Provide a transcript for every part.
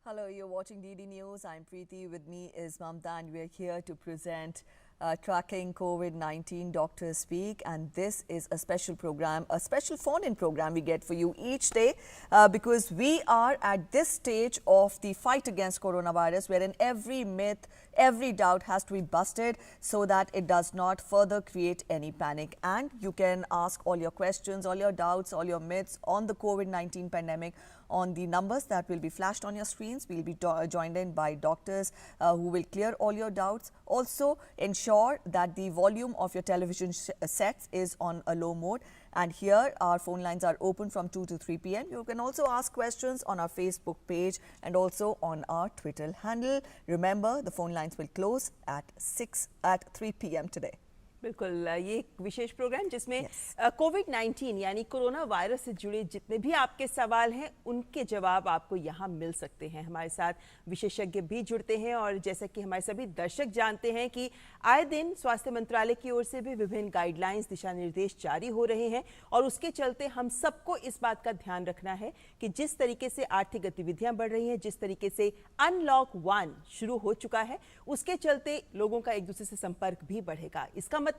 Hello, you're watching DD News. I'm Preeti. With me is Mamta, and we're here to present Tracking COVID-19 Doctors Speak. And this is a special program, a special phone-in program we get for you each day because we are at this stage of the fight against coronavirus, wherein every myth, every doubt has to be busted so that it does not further create any panic. And you can ask all your questions, all your doubts, all your myths on the COVID-19 pandemic on the numbers that will be flashed on your screens. We'll be joined in by doctors who will clear all your doubts. Also, ensure that the volume of your television sets is on a low mode. And here, our phone lines are open from 2 to 3 p.m. You can also ask questions on our Facebook page and also on our Twitter handle. Remember, the phone lines will close at 3 p.m. today. बिल्कुल, ये एक विशेष programme जिसमें कोविड-19 यानी corona virus से जुड़े जितने भी आपके सवाल हैं उनके जवाब आपको यहाँ मिल सकते हैं। हमारे साथ विशेषज्ञ भी जुड़ते हैं और जैसा कि हमारे सभी दर्शक जानते हैं कि आए दिन स्वास्थ्य मंत्रालय की ओर से भी विभिन्न गाइडलाइंस, दिशा निर्देश जारी हो रहे हैं और उसके चलते हम सबको इस बात का ध्यान रखना है कि जिस तरीके से आर्थिक गतिविधियां बढ़ रही हैं, जिस तरीके से अनलॉक 1 शुरू हो चुका है, उसके चलते लोगों का एक दूसरे से संपर्क भी बढ़ेगा। इसका मतलब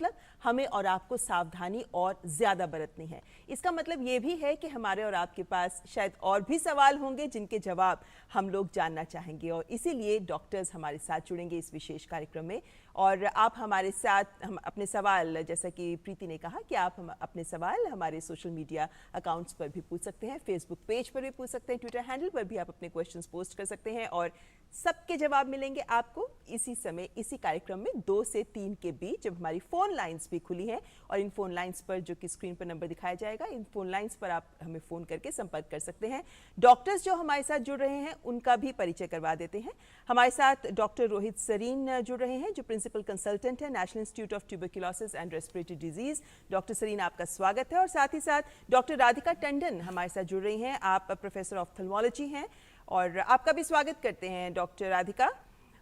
हमें और आपको सावधानी और ज्यादा बरतनी है। इसका मतलब ये भी है कि हमारे और आपके पास शायद और भी सवाल होंगे जिनके जवाब हम लोग जानना चाहेंगे और इसीलिए डॉक्टर्स हमारे साथ जुड़ेंगे इस विशेष कार्यक्रम में। और आप हमारे साथ हम अपने सवाल, जैसा कि प्रीति ने कहा कि आप अपने सवाल हमारे सोशल मीडिया अकाउंट्स पर भी पूछ सकते हैं, फेसबुक पेज पर भी पूछ सकते हैं, ट्विटर हैंडल पर भी आप अपने क्वेश्चंस पोस्ट कर सकते हैं और सबके जवाब मिलेंगे आपको इसी समय, इसी कार्यक्रम में 2 से 3 के बीच, जब हमारी फोन लाइंस भी खुली हैं। और इन फोन लाइंस पर, जो कि स्क्रीन पर नंबर दिखाया जाएगा, इन फोन लाइंस पर आप हमें फोन करके संपर्क कर सकते हैं। डॉक्टर्स जो हमारे साथ जुड़ रहे हैं उनका भी परिचय करवा देते हैं। हमारे साथ डॉक्टर रोहित सरीन जुड़ रहे हैं जो प्रिंसिपल कंसल्टेंट है National Institute of Tuberculosis and Respiratory Disease. Doctor Sarin, आपका स्वागत है। और साथ ही साथ डॉक्टर राधिका टंडन हमारे साथ जुड़ रही हैं। आप प्रोफेसर ऑफ्थल्मोलॉजी हैं और आपका भी स्वागत करते हैं डॉक्टर राधिका।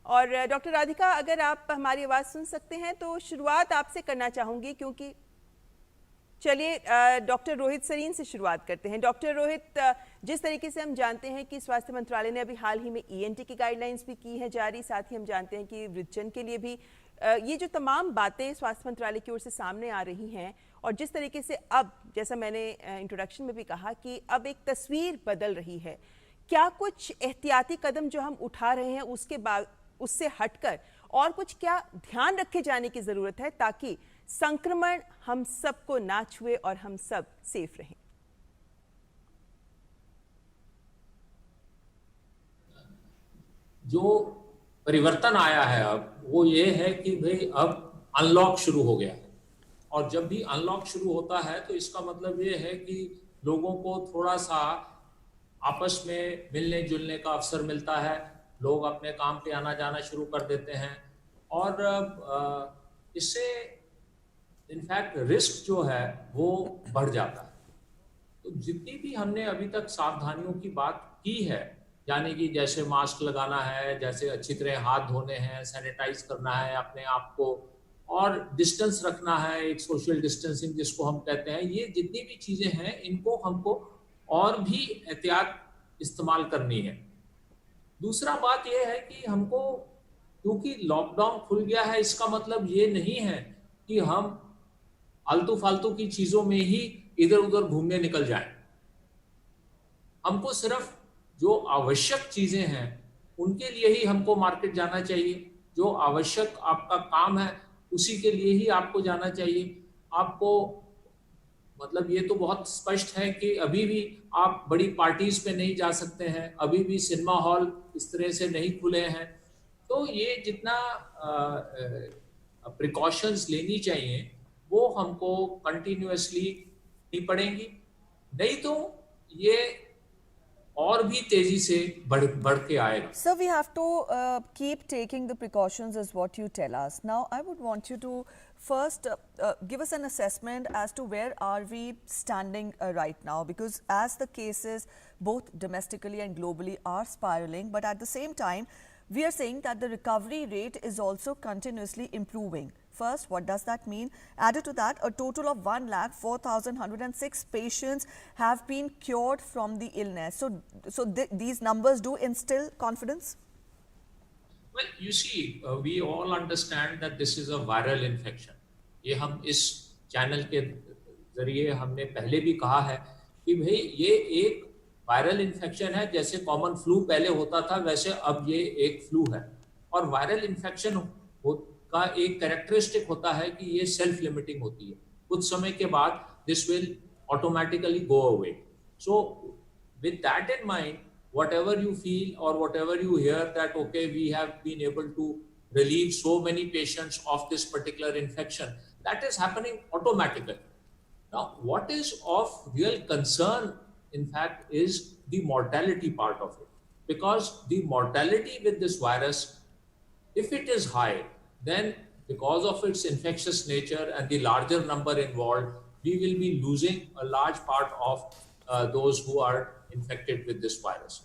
और डॉक्टर राधिका, अगर आप हमारी आवाज़ सुन सकते हैं तो शुरुआत आपसे करना चाहूँगी, क्योंकि चलिए डॉक्टर रोहित सरीन से शुरुआत करते हैं। डॉक्टर रोहित, जिस तरीके से हम जानते हैं कि स्वास्थ्य मंत्रालय ने अभी हाल ही में ईएनटी की गाइडलाइंस भी की है जारी, साथ ही हम जानते हैं कि वृद्धजन के लिए भी ये जो तमाम बातें स्वास्थ्य मंत्रालय की ओर से सामने आ रही हैं और जिस तरीके से अब, जैसा मैंने इंट्रोडक्शन में भी कहा कि अब एक तस्वीर बदल रही है, क्या कुछ एहतियाती कदम जो हम उठा रहे हैं उसके बाद उससे हटकर और कुछ क्या ध्यान रखे जाने की जरूरत है ताकि संक्रमण हम सबको ना छुए और हम सब सेफ रहें? जो परिवर्तन आया है अब वो ये है कि भाई अब अनलॉक शुरू हो गया है और जब भी अनलॉक शुरू होता है तो इसका मतलब ये है कि लोगों को थोड़ा सा आपस में मिलने जुलने का अवसर मिलता है, लोग अपने काम पे आना जाना शुरू कर देते हैं और इससे इनफैक्ट रिस्क जो है वो बढ़ जाता है। तो जितनी भी हमने अभी तक सावधानियों की बात की है, यानी कि जैसे मास्क लगाना है, जैसे अच्छी तरह हाथ धोने हैं, सैनिटाइज करना है अपने आप को और डिस्टेंस रखना है, एक सोशल डिस्टेंसिंग जिसको हम कहते हैं, ये जितनी भी चीजें हैं इनको हमको और भी एहतियात इस्तेमाल करनी है। दूसरा बात यह है कि हमको, क्योंकि लॉकडाउन खुल गया है, इसका मतलब ये नहीं है कि हम आलतू फालतू की चीजों में ही इधर उधर घूमने निकल जाएं। हमको सिर्फ जो आवश्यक चीजें हैं उनके लिए ही हमको मार्केट जाना चाहिए। जो आवश्यक आपका काम है उसी के लिए ही आपको जाना चाहिए। आपको मतलब ये तो बहुत स्पष्ट है कि अभी भी आप बड़ी पार्टीज पे नहीं जा सकते हैं, अभी भी सिनेमा हॉल इस तरह से नहीं खुले हैं। तो ये जितना प्रिकॉशंस लेनी चाहिए वो हमको कंटिन्यूअसली नहीं पड़ेंगी, नहीं तो ये और भी तेजी से बढ़ के आएगा। So we have to keep taking the precautions is what you tell us. Now I would want you to first give us an assessment as to where are we standing right now, because as the cases both domestically and globally are spiraling, but at the same time we are saying that the recovery rate is also continuously improving. First, what does that mean? Added to that, a total of 1,04,106 patients have been cured from the illness. So these numbers do instill confidence? Well, you see, we all understand that this is a viral infection. ये हम इस channel के जरिए हमने पहले भी कहा है कि भाई ये एक वायरल इन्फेक्शन है, जैसे कॉमन फ्लू पहले होता था वैसे अब ये एक फ्लू है। और वायरल इन्फेक्शन का एक कैरेक्टरिस्टिक होता है कि ये सेल्फ लिमिटिंग होती है, कुछ समय के बाद this will automatically go away. So with that in mind, whatever you feel or whatever you hear that okay, we have been able to relieve so many patients of this particular infection, that is happening automatically. Now what is of real concern in fact is the mortality part of it, because the mortality with this virus, if it is high, then because of its infectious nature and the larger number involved, we will be losing a large part of those who are infected with this virus.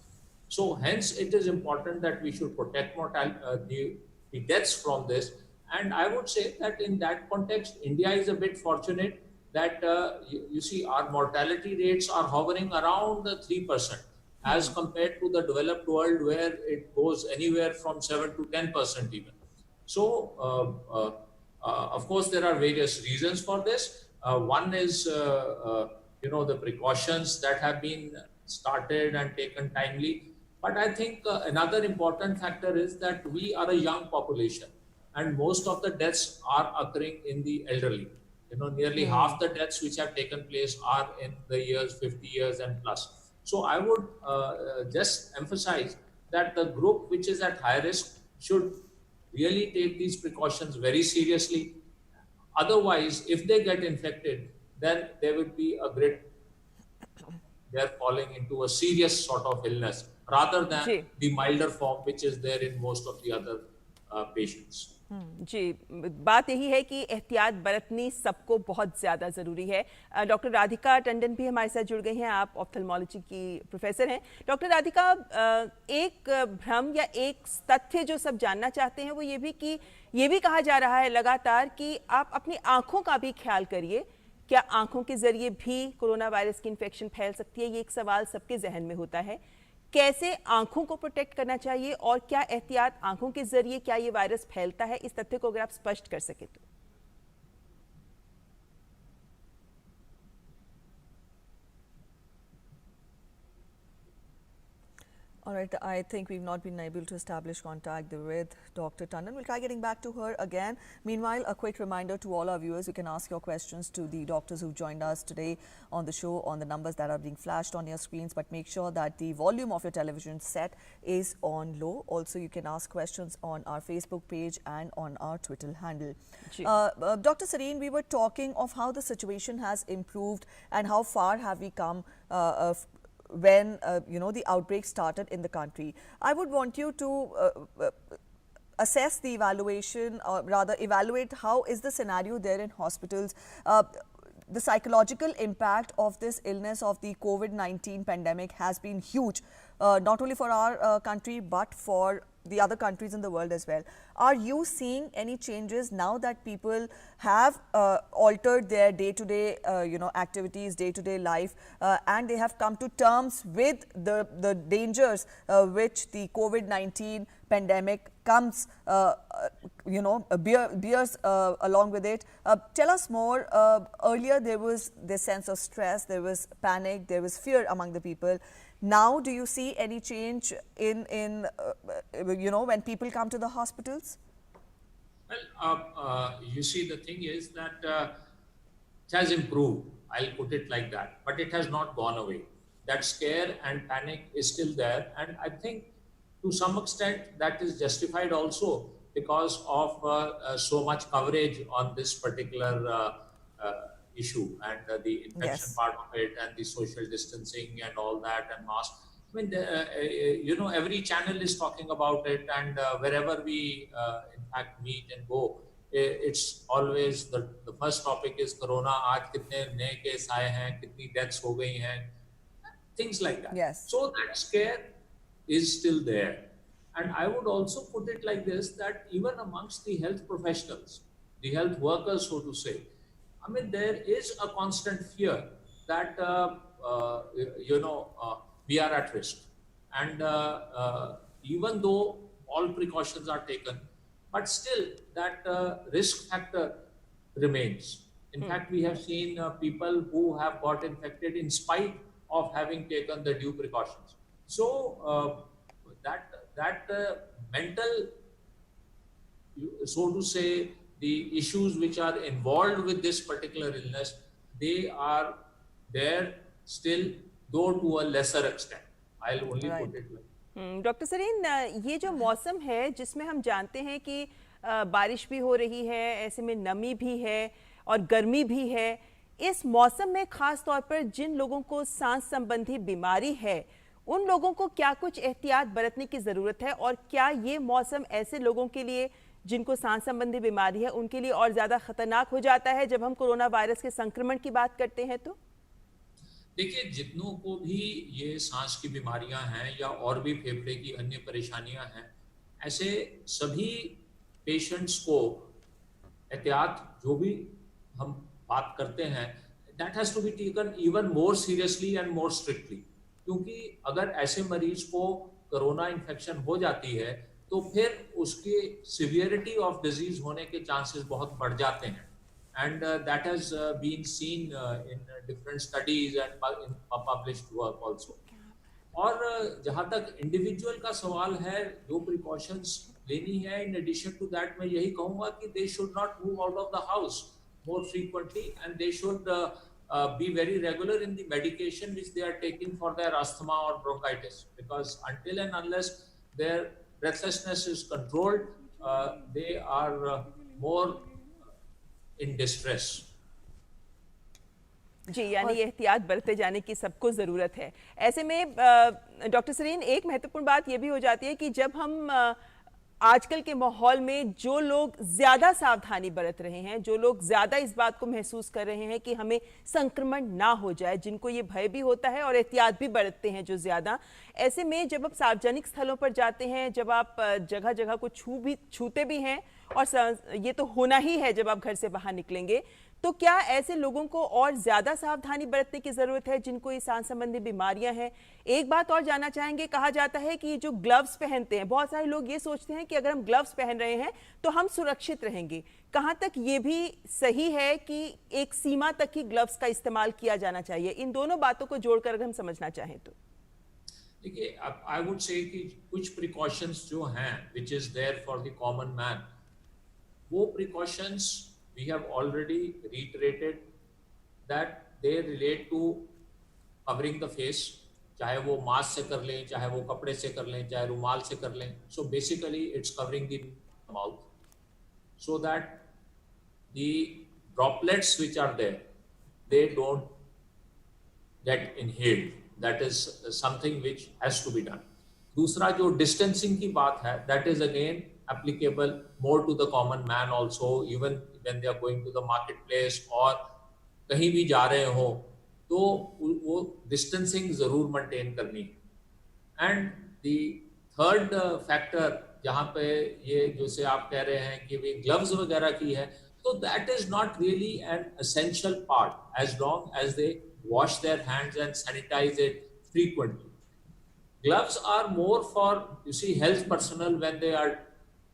So hence it is important that we should protect the deaths from this. And I would say that in that context, India is a bit fortunate that you see our mortality rates are hovering around 3% as compared to the developed world where it goes anywhere from 7 to 10% even. So of course there are various reasons for this. One is the precautions that have been started and taken timely. But I think another important factor is that we are a young population and most of the deaths are occurring in the elderly. Nearly half the deaths which have taken place are in the years 50 years and plus. So I would just emphasize that the group which is at high risk should really take these precautions very seriously. Otherwise, if they get infected, then there will be they're falling into a serious sort of illness rather than the milder form which is there in most of the other patients. जी, बात यही है कि एहतियात बरतनी सबको बहुत ज़्यादा ज़रूरी है। डॉक्टर राधिका टंडन भी हमारे साथ जुड़ गई हैं, आप ऑप्थेल्मोलॉजी की प्रोफेसर हैं। डॉक्टर राधिका, एक भ्रम या एक तथ्य जो सब जानना चाहते हैं वो ये भी कहा जा रहा है लगातार कि आप अपनी आंखों का भी ख्याल करिए। क्या आंखों के जरिए भी कोरोना वायरस की इन्फेक्शन फैल सकती है? ये एक सवाल सबके जहन में होता है। कैसे आंखों को प्रोटेक्ट करना चाहिए और क्या एहतियात आंखों के जरिए क्या ये वायरस फैलता है, इस तथ्य को अगर आप स्पष्ट कर सके तो। All right, I think we've not been able to establish contact with Dr. Tandon. We'll try getting back to her again. Meanwhile, a quick reminder to all our viewers, you can ask your questions to the doctors who've joined us today on the show on the numbers that are being flashed on your screens, but make sure that the volume of your television set is on low. Also, you can ask questions on our Facebook page and on our Twitter handle. Dr. Sareen, we were talking of how the situation has improved and how far have we come when the outbreak started in the country. I would want you to assess the evaluation, or rather evaluate how is the scenario there in hospitals. The psychological impact of this illness of the COVID-19 pandemic has been huge, not only for our country but for the other countries in the world as well. Are you seeing any changes now that people have altered their day-to-day activities, day-to-day life, and they have come to terms with the dangers which the COVID-19 pandemic comes, bears along with it? Tell us more. Earlier there was this sense of stress, there was panic, there was fear among the people. Now, do you see any change in when people come to the hospitals? Well, you see, the thing is that it has improved. I'll put it like that, but it has not gone away. That scare and panic is still there, and I think to some extent that is justified also because of so much coverage on this particular issue and the infection part of it and the social distancing and all that and mask. I mean, every channel is talking about it, and wherever we in fact meet and go, it's always the first topic is Corona. आज कितने नए case आए हैं, कितनी deaths हो गई हैं, things like that. Yes. So that scare is still there. And I would also put it like this, that even amongst the health professionals, the health workers, so to say, I mean, there is a constant fear that we are at risk, and even though all precautions are taken, but still that risk factor remains. In fact, we have seen people who have got infected in spite of having taken the due precautions. So that mental, so to say, the issues which are involved with this particular illness, they are there still, though to a lesser extent. I'll only Right. put it like. Doctor Sarin, ये जो मौसम है जिसमें हम जानते हैं कि बारिश भी हो रही है, ऐसे में नमी भी है और गर्मी भी है, इस मौसम में खास तौर पर जिन लोगों को सांस संबंधी बीमारी है, उन लोगों को क्या कुछ एहतियात बरतने की ज़रूरत है, और क्या ये मौसम ऐसे लोगों के लिए जिनको सांस संबंधी बीमारी है उनके लिए और ज़्यादा खतरनाक हो जाता है जब हम कोरोना वायरस के संक्रमण की बात करते हैं? तो देखिए, जितनों को भी ये सांस की बीमारियां हैं या और भी फेफड़े की अन्य परेशानियां हैं, ऐसे सभी पेशेंट्स को एहतियात जो भी हम बात करते हैं, that has to be taken even more seriously and more strictly, क्योंकि अगर ऐसे मरीज को कोरोना इन्फेक्शन हो जाती है तो फिर उसके सिवियरिटी ऑफ डिजीज होने के चांसेस बहुत बढ़ जाते हैं, and that has been seen in different studies and in published work also. और जहाँ तक इंडिविजुअल का सवाल है, जो प्रिकॉशंस लेनी है, इन एडिशन टू दैट मैं यही कहूँगा कि they should not move out of the house more frequently, and they should be very regular in the medication which they are taking for their asthma or bronchitis, because until and unless their breathlessness is controlled, they are more in distress. जी, यानी एहतियात बरते जाने की सबको ज़रूरत है। ऐसे में डॉक्टर सरीन, एक महत्वपूर्ण बात ये भी हो जाती है कि जब हम आजकल के माहौल में जो लोग ज़्यादा सावधानी बरत रहे हैं, जो लोग ज़्यादा इस बात को महसूस कर रहे हैं कि हमें संक्रमण ना हो जाए, जिनको ये भय भी होता है और एहतियात भी बरतते हैं जो ज़्यादा, ऐसे में जब आप सार्वजनिक स्थलों पर जाते हैं, जब आप जगह जगह को छूते भी हैं, और ये तो होना ही है जब आप घर से बाहर निकलेंगे, तो क्या ऐसे लोगों को और ज्यादा सावधानी बरतने की जरूरत है जिनको ये सांस संबंधी बीमारियां हैं? एक बात और जानना चाहेंगे, कहा जाता है कि जो ग्लव्स पहनते हैं, बहुत सारे लोग ये सोचते हैं कि अगर हम ग्लव्स पहन रहे हैं तो हम सुरक्षित रहेंगे। कहां तक ये भी सही है कि एक सीमा तक ही ग्लव्स का इस्तेमाल किया जाना चाहिए? इन दोनों बातों को जोड़कर अगर हम समझना चाहें तो। देखिए, आई वुड से कि कुछ प्रिकॉशंस जो हैं which is there for the common man, वो precautions we have already reiterated that they relate to covering the face, चाहे वो मास्क से कर लें, चाहे वो कपड़े से कर लें, चाहे रुमाल से कर लें. So basically it's covering the mouth so that the droplets which are there, they don't get inhaled. That is something which has to be done. दूसरा जो distancing की बात है, that is again applicable more to the common man also, even when they are going to the marketplace और कहीं भी जा रहे हो तो वो डिस्टेंसिंग जरूर मेंटेन करनी है. एंड द थर्ड फैक्टर जहाँ पे ये जैसे आप कह रहे हैं कि वे ग्लव्स वगैरह की है, तो that is not really an essential part as long as they wash their hands and sanitise it frequently. Gloves are more for, you see, health personnel when they are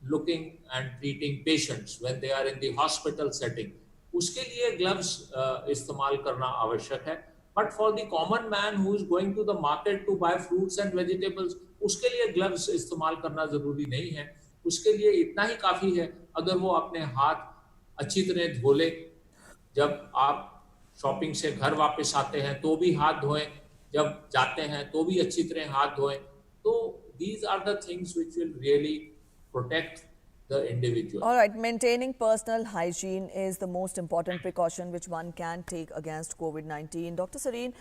looking and treating patients, when they are in the hospital setting. उसके लिए gloves इस्तेमाल करना आवश्यक है. But for the common man who is going to the market to buy fruits and vegetables, उसके लिए gloves इस्तेमाल करना जरूरी नहीं है. उसके लिए इतना ही काफी है अगर वो अपने हाथ अच्छी तरह धो ले. जब आप शॉपिंग से घर वापस आते हैं तो भी हाथ धोएं, जब जाते हैं तो भी अच्छी तरह हाथ धोएं. तो these are the things which will really protect the individual. All right, maintaining personal hygiene is the most important precaution which one can take against COVID-19. Dr. Sareen,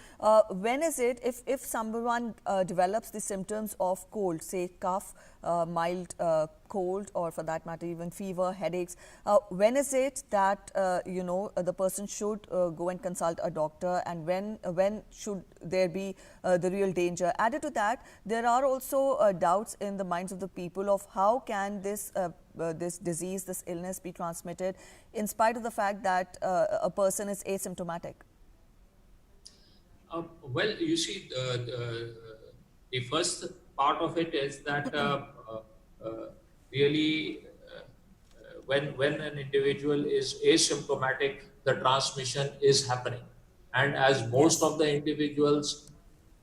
when is it, if someone develops the symptoms of cold, say cough, mild cold, or for that matter even fever, headaches, when is it that the person should go and consult a doctor, and when should there be the real danger? Added to that, there are also doubts in the minds of the people of how can this disease, this illness be transmitted in spite of the fact that a person is asymptomatic. Well, you see, the first part of it is that really when an individual is asymptomatic, the transmission is happening. And as most of the individuals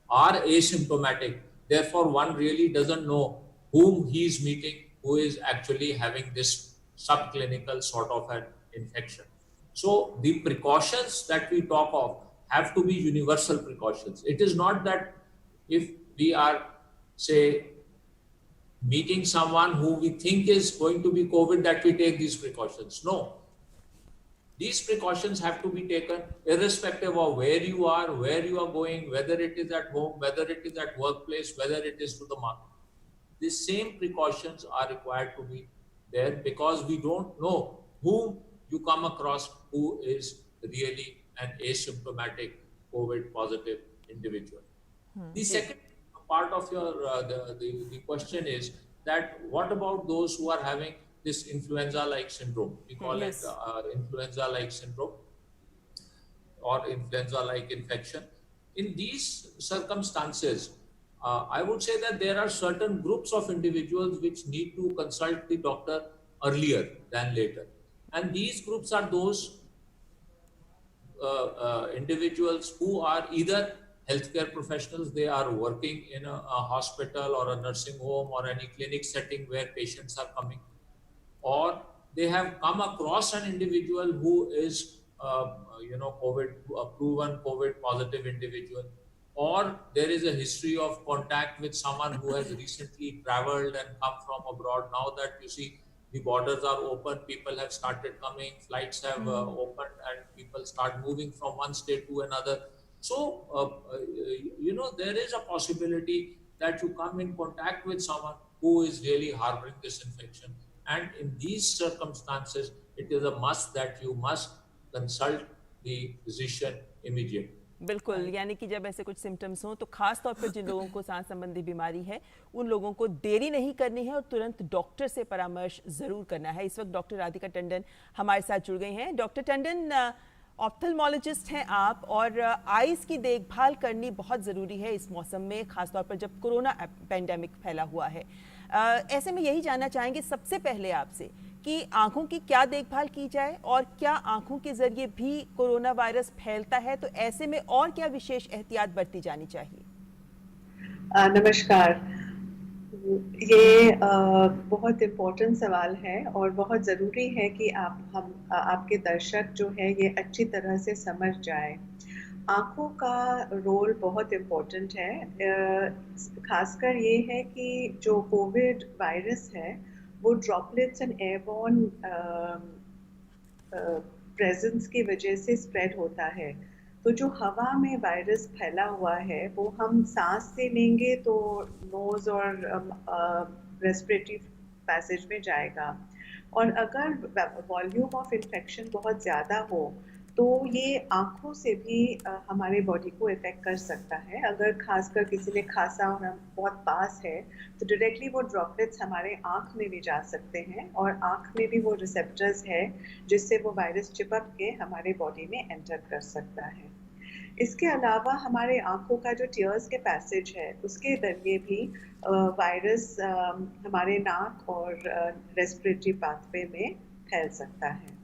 are asymptomatic, therefore one really doesn't know whom he is meeting, who is actually having this subclinical sort of an infection. So the precautions that we talk of have to be universal precautions. It is not that if we are, say, meeting someone who we think is going to be COVID, that we take these precautions. No. These precautions have to be taken irrespective of where you are going, whether it is at home, whether it is at workplace, whether it is to the market. These same precautions are required to be there, because we don't know whom you come across who is really an asymptomatic COVID positive individual. The second part of your the question is that what about those who are having this influenza-like syndrome? We call it influenza-like syndrome or influenza-like infection. In these circumstances, I would say that there are certain groups of individuals which need to consult the doctor earlier than later. And these groups are those individuals who are either healthcare professionals, they are working in a hospital or a nursing home or any clinic setting where patients are coming, or they have come across an individual who is proven COVID positive individual, or there is a history of contact with someone who has recently traveled and come from abroad. Now that you see the borders are open, people have started coming, flights have opened, and people start moving from one state to another. So, there is a possibility that you come in contact with someone who is really harboring this infection. And in these circumstances, it is a must that you must consult the physician immediately. बिल्कुल, यानी कि जब ऐसे कुछ symptoms हों तो खास तौर पर जिन लोगों को सांस संबंधी बीमारी है उन लोगों को देरी नहीं करनी है और तुरंत डॉक्टर से परामर्श जरूर करना है। इस वक्त डॉक्टर राधिका टंडन हमारे साथ जुड़ गई हैं। डॉक्टर टंडन, ऑप्थेल्मोलॉजिस्ट हैं आप, और आईज की देखभाल करनी बहुत ज़रूरी है इस मौसम में, खासतौर पर जब कोरोना पेंडेमिक फैला हुआ है। ऐसे में यही जानना चाहेंगे सबसे पहले आपसे कि आंखों की क्या देखभाल की जाए, और क्या आंखों के जरिए भी कोरोना वायरस फैलता है, तो ऐसे में और क्या विशेष एहतियात बरती जानी चाहिए? नमस्कार। ये बहुत इम्पोर्टेंट सवाल है और बहुत ज़रूरी है कि आपके दर्शक जो है ये अच्छी तरह से समझ जाए। आँखों का रोल बहुत इम्पोर्टेंट है। खासकर ये है कि जो कोविड वायरस है वो ड्रॉपलेट्स एंड एयरबॉर्न प्रेजेंस की वजह से स्प्रेड होता है। तो जो हवा में वायरस फैला हुआ है वो हम सांस से लेंगे तो नोज़ और रेस्पिरेटरी पैसेज में जाएगा, और अगर वॉल्यूम ऑफ इन्फेक्शन बहुत ज़्यादा हो तो ये आँखों से भी हमारे बॉडी को इफ़ेक्ट कर सकता है। अगर खासकर किसी ने खांसा और बहुत पास है तो डायरेक्टली वो ड्रॉपलेट्स हमारे आँख में भी जा सकते हैं, और आँख में भी वो रिसेप्टर्स है जिससे वो वायरस चिपक के हमारे बॉडी में एंटर कर सकता है। इसके अलावा हमारे आँखों का जो टीयर्स के पैसेज है उसके जरिए भी वायरस हमारे नाक और रेस्पिरेटरी पाथवे में फैल सकता है।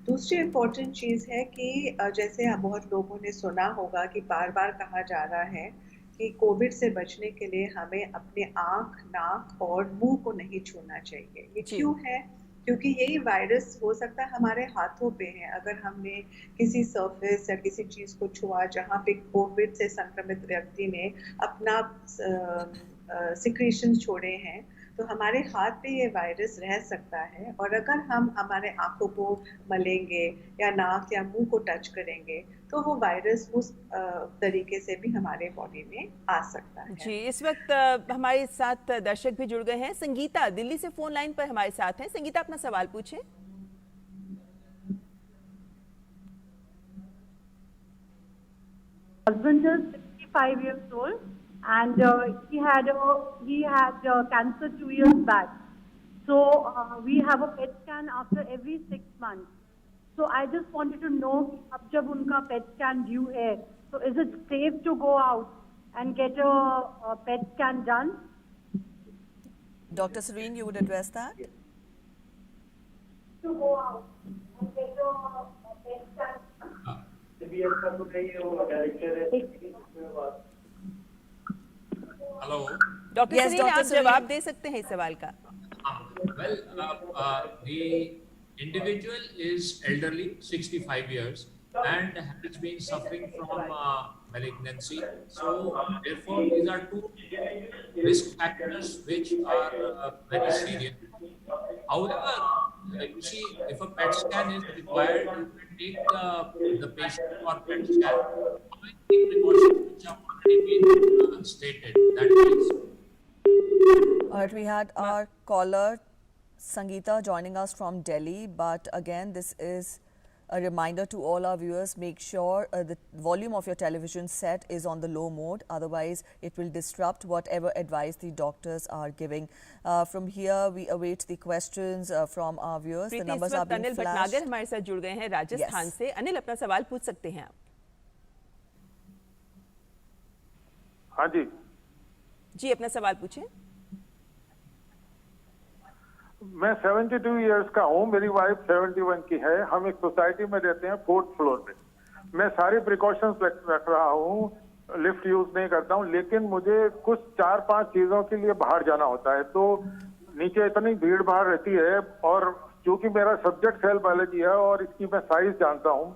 दूसरी इम्पोर्टेंट चीज़ है कि जैसे बहुत लोगों ने सुना होगा कि बार बार कहा जा रहा है कि कोविड से बचने के लिए हमें अपने आँख, नाक और मुंह को नहीं छूना चाहिए। ये क्यों है? क्योंकि यही वायरस हो सकता है हमारे हाथों पे है। अगर हमने किसी सरफेस या किसी चीज़ को छुआ जहाँ पे कोविड से संक्रमित व्यक्ति ने अपना सिक्रीशंस छोड़े हैं तो हमारे हाथ पे ये वायरस रह सकता है, और अगर हम हमारे आंखों को मलेंगे या नाक या मुंह को टच करेंगे तो वो वायरस उस तरीके से भी हमारे बॉडी में आ सकता है। जी, इस वक्त हमारे साथ दर्शक भी जुड़ गए हैं। संगीता दिल्ली से फोन लाइन पर हमारे साथ हैं। संगीता, अपना सवाल पूछें। Husband is 65 years old, and he had cancer 2 years back. So we have a PET scan after every 6 months. So I just wanted to know, अब जब उनका PET scan due है, so is it safe to go out and get a PET scan done? Dr. Serene, you would address that? To go out and get a PET scan. Hello. Doctor Yes, Sarin, Dr. आप Serene. जवाब दे सकते हैं इस सवाल का। Well, the individual is elderly, 65 years, and has been suffering from malignancy. So, therefore, these are two risk factors which are very serious. However, you see, if a PET scan is required, you can take the patient for PET scan, following the precautions which have already been stated. That is. All right, we had our caller Sangeeta joining us from Delhi, but again, this is a reminder to all our viewers, make sure the volume of your television set is on the low mode, otherwise it will disrupt whatever advice the doctors are giving. From here, we await the questions from our viewers. The Preeti, numbers इस are वक्त being Anil flashed. Bhatnagar हमारे साथ जुड़ गए हैं Rajasthan Yes. से। अनिल, अपना सवाल पूछ सकते हैं आप। हाँ जी, जी, अपना सवाल पूछें। मैं 72 इयर्स का हूँ, मेरी वाइफ 71 की है। हम एक सोसाइटी में रहते हैं 4th फ्लोर पे। मैं सारी प्रिकॉशंस रख रहा हूँ, लिफ्ट यूज नहीं करता हूँ, लेकिन मुझे कुछ 4-5 चीजों के लिए बाहर जाना होता है, तो नीचे इतनी भीड़ भाड़ रहती है, और क्योंकि मेरा सब्जेक्ट सेल बायोलॉजी है और इसकी मैं साइज जानता हूँ,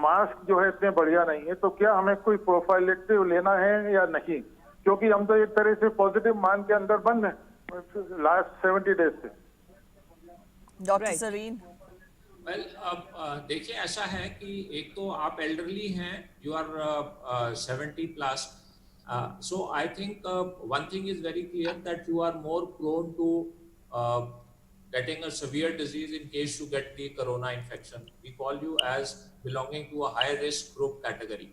मास्क जो है इतने बढ़िया नहीं है, तो क्या हमें कोई प्रोफाइलेक्टिव लेना है या नहीं? क्योंकि हम तो एक तरह से पॉजिटिव मान के अंदर बंद हैं लास्ट 70 डेज से। Dr. Right. Serene. वेल अब देखिए, ऐसा है कि एक तो आप एल्डरली हैं, you are 70 plus, so I think one thing is very clear that you are more prone to getting a severe disease in case you get the corona infection. We call you as belonging to a high risk group category.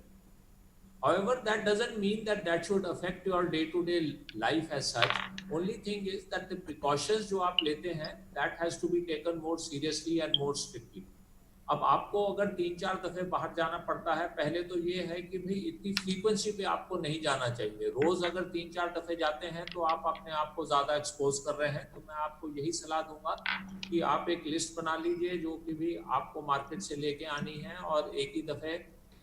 However, that doesn't mean that that should affect your day-to-day life as such. Only thing is that the precautions जो आप लेते हैं, that has to be taken more seriously and more strictly. अब आपको अगर 3-4 दफे बाहर जाना पड़ता है, पहले तो ये है कि भाई इतनी फ्रीक्वेंसी पे आपको नहीं जाना चाहिए। रोज अगर 3-4 दफे जाते हैं तो आप अपने आप को ज्यादा एक्सपोज कर रहे हैं। तो मैं आपको यही सलाह दूंगा कि आप एक लिस्ट बना लीजिए जो कि भी आपको मार्केट से लेके आनी है, और एक ही दफे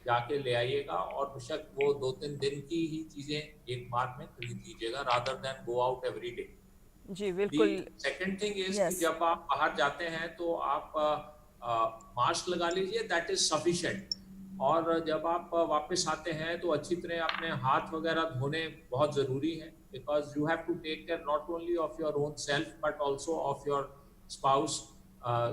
जाके ले आइएगा, और बेशक वो 2-3 दिन की ही चीजें एक बार में खरीद लीजिएगा, rather than go out every day. जी, बिल्कुल। Second thing is Yes. कि जब आप बाहर जाते हैं तो आप मास्क लगा लीजिए, दैट इज सफिशिएंट। और जब आप वापस आते हैं तो अच्छी तरह अपने हाथ वगैरह धोने बहुत जरूरी है, because you have to take care not only of your own self but also of your spouse.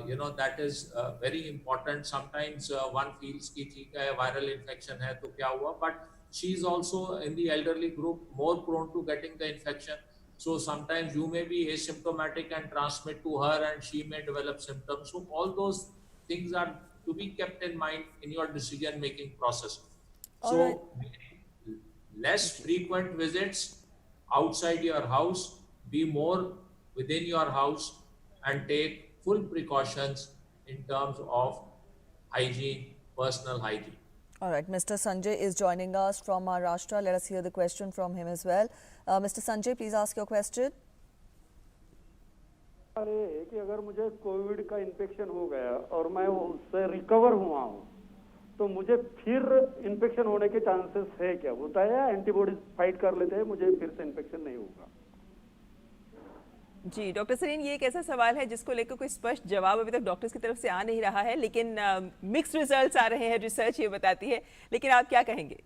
you know, that is very important. Sometimes one feels कि ठीक है viral infection है तो क्या हुआ, but she is also in the elderly group more prone to getting the infection. So sometimes you may be asymptomatic and transmit to her, and she may develop symptoms. So all those things are to be kept in mind in your decision making process. All So right. less frequent visits outside your house, be more within your house, and take full precautions in terms of hygiene, personal hygiene. All right, Mr. Sanjay is joining us from Maharashtra. Let us hear the question from him as well. Mr. Sanjay, please ask your question. ये है कि अगर मुझे Covid का infection हो गया और मैं उससे रिकवर हुआ हूँ, तो मुझे फिर इन्फेक्शन होने के चांसेस है क्या? होता है या एंटीबॉडीज फाइट कर लेते हैं, मुझे फिर से इन्फेक्शन नहीं होगा? जी, डॉक्टर सरीन, ये एक ऐसा सवाल है जिसको लेकर कोई स्पष्ट जवाब अभी तक डॉक्टर्स की तरफ से आ नहीं रहा है, लेकिन मिक्स रिजल्ट्स आ रहे हैं, रिसर्च ये बताती है। लेकिन आप क्या कहेंगे?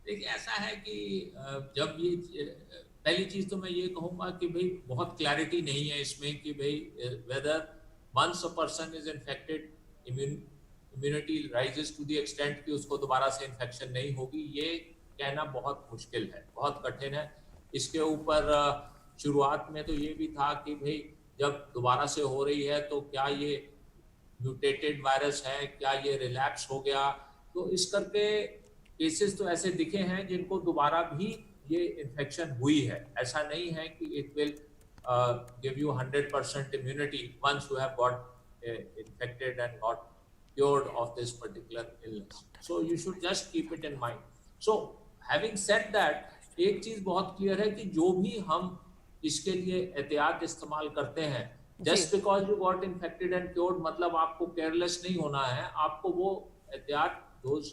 देखिए, ऐसा है कि जब ये पहली चीज तो मैं ये कहूंगा कि भाई बहुत क्लैरिटी नहीं है इसमें कि भाई whether once a person is infected immunity rises to the extent कि उसको दोबारा से इन्फेक्शन नहीं होगी, ये कहना बहुत मुश्किल है, बहुत कठिन है। इसके ऊपर शुरुआत में तो ये भी था कि भाई जब दोबारा से हो रही है तो क्या ये म्यूटेटेड वायरस है, क्या ये रिलैप्स हो गया, तो इस करके केसेस तो ऐसे दिखे हैं जिनको दोबारा भी ये इन्फेक्शन हुई है। ऐसा नहीं है कि it will give you 100% immunity once you have got infected and got cured of this particular illness. So you should just keep it in mind. So having said that, एक चीज बहुत क्लियर है कि जो भी हम इसके लिए एहतियात इस्तेमाल करते हैं, just because you got infected and cured मतलब आपको केयरलेस नहीं होना है, आपको वो एहतियात, those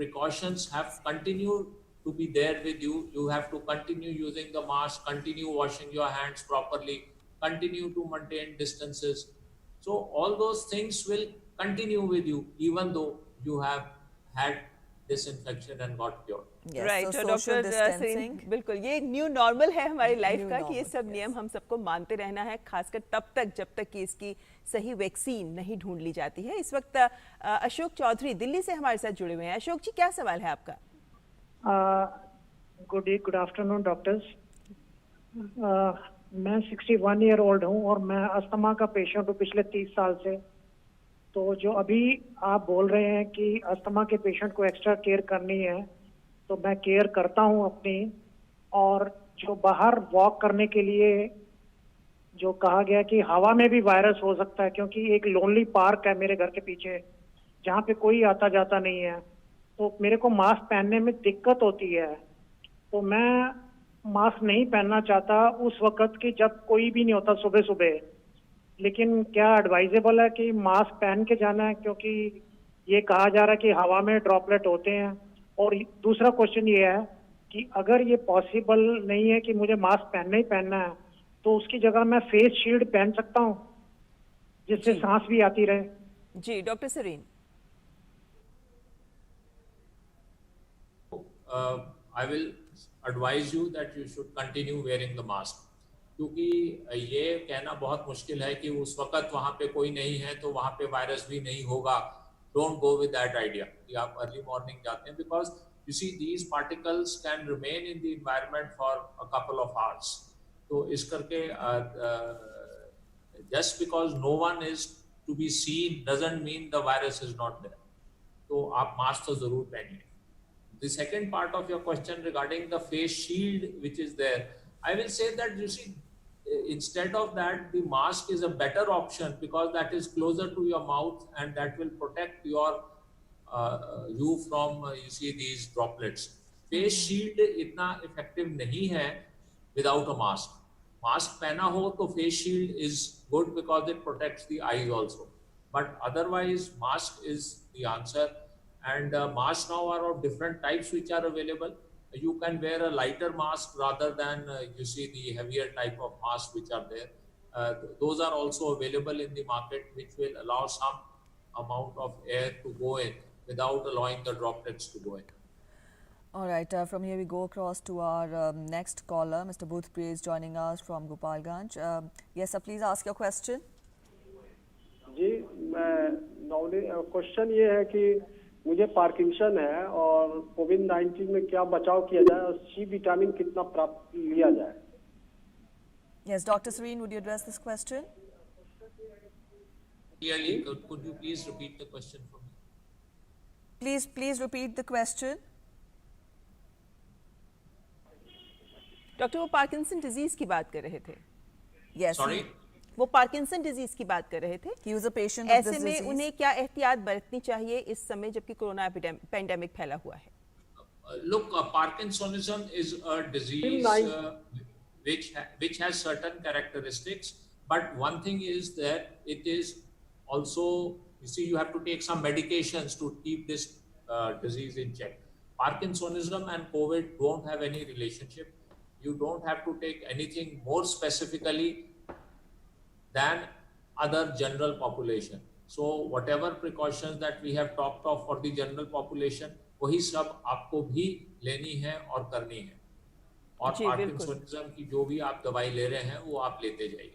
precautions have continued to be there with you. You have to continue using the mask, continue washing your hands properly, continue to maintain distances. So all those things will continue with you even though you have had this infection and got cured. Yes, right, so doctor social distancing. बिल्कुल ये new normal है हमारी life New का कि ये normal, सब नियम हम सबको मानते रहना है, खासकर तब तक जब तक कि इसकी सही वैक्सीन नहीं ढूंढ ली जाती है। इस वक्त अशोक चौधरी दिल्ली से हमारे साथ जुड़े हुए हैं। अशोक जी, क्या सवाल है आपका? Good afternoon doctors. मैं 61 ईयर ओल्ड हूँ और मैं अस्थमा का पेशेंट हूँ पिछले 30 साल से। तो जो अभी आप बोल रहे हैं कि अस्थमा के पेशेंट को एक्स्ट्रा केयर करनी है, तो मैं केयर करता हूँ अपनी। और जो बाहर वॉक करने के लिए जो कहा गया कि हवा में भी वायरस हो सकता है, क्योंकि एक लोनली पार्क है मेरे घर के पीछे जहाँ पे कोई आता जाता नहीं है, तो मेरे को मास्क पहनने में दिक्कत होती है। तो मैं मास्क नहीं पहनना चाहता उस वक्त की जब कोई भी नहीं होता सुबह सुबह, लेकिन क्या एडवाइजेबल है कि मास्क पहन के जाना है, क्योंकि ये कहा जा रहा है कि हवा में ड्रॉपलेट होते हैं। और दूसरा क्वेश्चन ये है कि अगर ये पॉसिबल नहीं है कि मुझे मास्क पहनना ही पहनना है, तो उसकी जगह मैं फेस शील्ड पहन सकता हूँ जिससे सांस भी आती रहे। जी doctor Sarin. I will advise you that you should continue wearing the mask. क्योंकि ये कहना बहुत मुश्किल है कि उस वक्त वहाँ पे कोई नहीं है तो वहाँ पे वायरस भी नहीं होगा। Don't go with that idea कि आप अर्ली मॉर्निंग जाते हैं, because you see these particles can remain in the environment for a couple of hours. तो इस करके just because no one is to be seen doesn't mean the virus is not there. तो आप mask तो जरूर पहनिए। The second part of your question regarding the face shield which is there, I will say that you see, instead of that, the mask is a better option because that is closer to your mouth and that will protect your you from you see these droplets. Face shield इतना effective नहीं है without a mask. Mask पहना हो तो face shield is good because it protects the eyes also. But otherwise, mask is the answer. And masks now are of different types which are available. You can wear a lighter mask rather than you see the heavier type of masks which are there. Those are also available in the market, which will allow some amount of air to go in without allowing the droplets to go in. All right, from here we go across to our next caller, Mr. Boothpriya is joining us from Gopalganj. Yes, sir, please ask your question. जी, मैं question ये है कि मुझे Parkinson है और कोविड-19 में क्या बचाव किया जाए और सी विटामिन कितना प्राप्त लिया जाए? Yes, Dr. Sareen, would you address this question? Clearly, could you please repeat the question for me? Please repeat the question. Doctor वो पार्किंसन डिजीज की बात कर रहे थे। Yes. Sorry? वो पार्किंसन डिजीज की बात कर रहे थे। He was a patient of ऐसे this में disease. उन्हें क्या एहतियात बरतनी चाहिए इस समय जबकि कोरोना पेंडेमिक फैला हुआ है? Look, Parkinsonism is a disease which has certain characteristics, but one thing is that it is also, you see, you have to take some medications to keep this disease in check. Parkinsonism and COVID don't have any relationship. You don't have to take anything more specifically than other general population. So whatever precautions that we have talked of for the general population, वही सब आपको भी लेनी है और करनी है। और जी, बिल्कुल। पार्किंसनिज्म की जो भी आप दवाई ले रहे हैं वो आप लेते जाइए।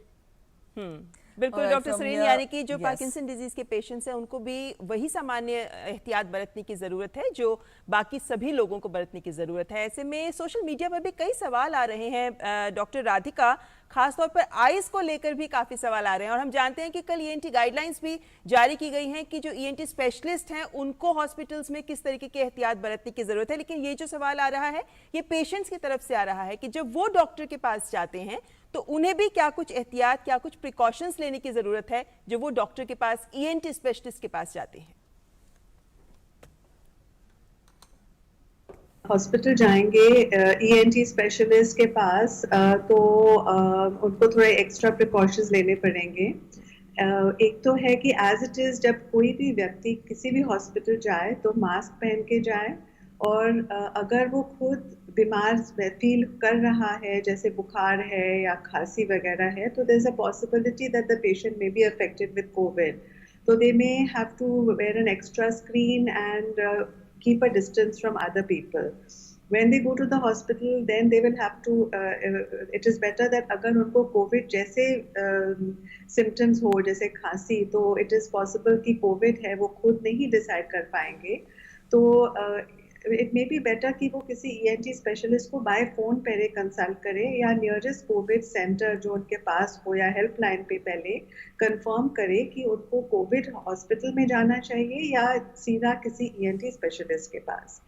बिल्कुल Alright, doctor from Sarin, here- यानी कि जो yes. पार्किंसन डिजीज के पेशेंट्स हैं उनको भी वही सामान्य एहतियात बरतने की ज़रूरत है जो बाकी सभी लोगों को बरतने की ज़रूरत है। ऐसे में सोशल मीडिया पर भी कई सवाल आ रहे हैं डॉक्टर राधिका, खासतौर पर आइज़ को लेकर भी काफ़ी सवाल आ रहे हैं और हम जानते हैं कि कल ईएनटी गाइडलाइंस भी जारी की गई हैं कि जो ईएनटी स्पेशलिस्ट हैं उनको हॉस्पिटल्स में किस तरीके की एहतियात बरतने की ज़रूरत है। लेकिन ये जो सवाल आ रहा है ये पेशेंट्स की तरफ से आ रहा है कि जब वो डॉक्टर के पास जाते हैं तो उन्हें भी क्या कुछ एहतियात, क्या कुछ प्रिकॉशंस लेने की ज़रूरत है जो वो डॉक्टर के पास, ईएनटी स्पेशलिस्ट के पास जाते हैं। हॉस्पिटल जाएंगे ईएनटी स्पेशलिस्ट के पास तो उनको थोड़े एक्स्ट्रा प्रिकॉशंस लेने पड़ेंगे। एक तो है कि एज इट इज़ जब कोई भी व्यक्ति किसी भी हॉस्पिटल जाए तो मास्क पहन के जाए और अगर वो खुद बीमार फील कर रहा है, जैसे बुखार है या खांसी वगैरह है, तो there is a possibility that the patient may be affected with Covid, so they may have to wear an extra screen and keep a distance from other people. When they go to the hospital, then they will have to, it is better that अगर उनको COVID जैसे symptoms हो, जैसे खांसी, तो it is possible कि COVID है, वो खुद नहीं decide कर पाएंगे, तो it may be better कि वो किसी ENT स्पेशलिस्ट को बाय फोन पहले कंसल्ट करे या नियरेस्ट कोविड सेंटर जो उनके पास हो या हेल्पलाइन पे पहले कंफर्म करे कि उनको कोविड हॉस्पिटल में जाना चाहिए या सीधा किसी ENT स्पेशलिस्ट के पास।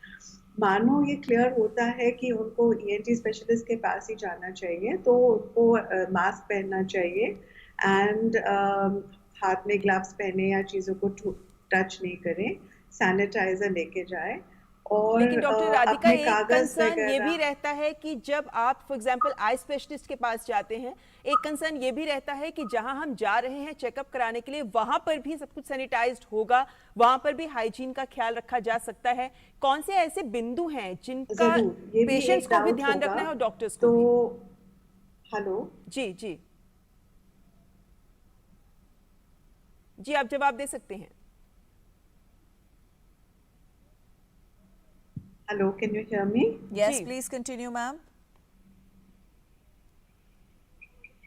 मानो ये क्लियर होता है कि उनको ENT स्पेशलिस्ट के पास ही जाना चाहिए तो उनको मास्क पहनना चाहिए एंड हाथ में ग्लव्स पहने या चीज़ों को टच नहीं करें, सैनिटाइजर लेके जाए। और लेकिन डॉक्टर राधिका, एक कंसर्न ये भी वगैरह रहता है कि जब आप फॉर एग्जांपल आई स्पेशलिस्ट के पास जाते हैं, एक कंसर्न ये भी रहता है कि जहां हम जा रहे हैं चेकअप कराने के लिए वहां पर भी सब कुछ सैनिटाइज्ड होगा, वहां पर भी हाइजीन का ख्याल रखा जा सकता है। कौन से ऐसे बिंदु हैं जिनका पेशेंट्स को भी ध्यान रखना है और डॉक्टर्स को भी? हेलो जी जी जी, आप जवाब दे सकते हैं। Hello, can you hear me? Yes, Ji. please continue, ma'am.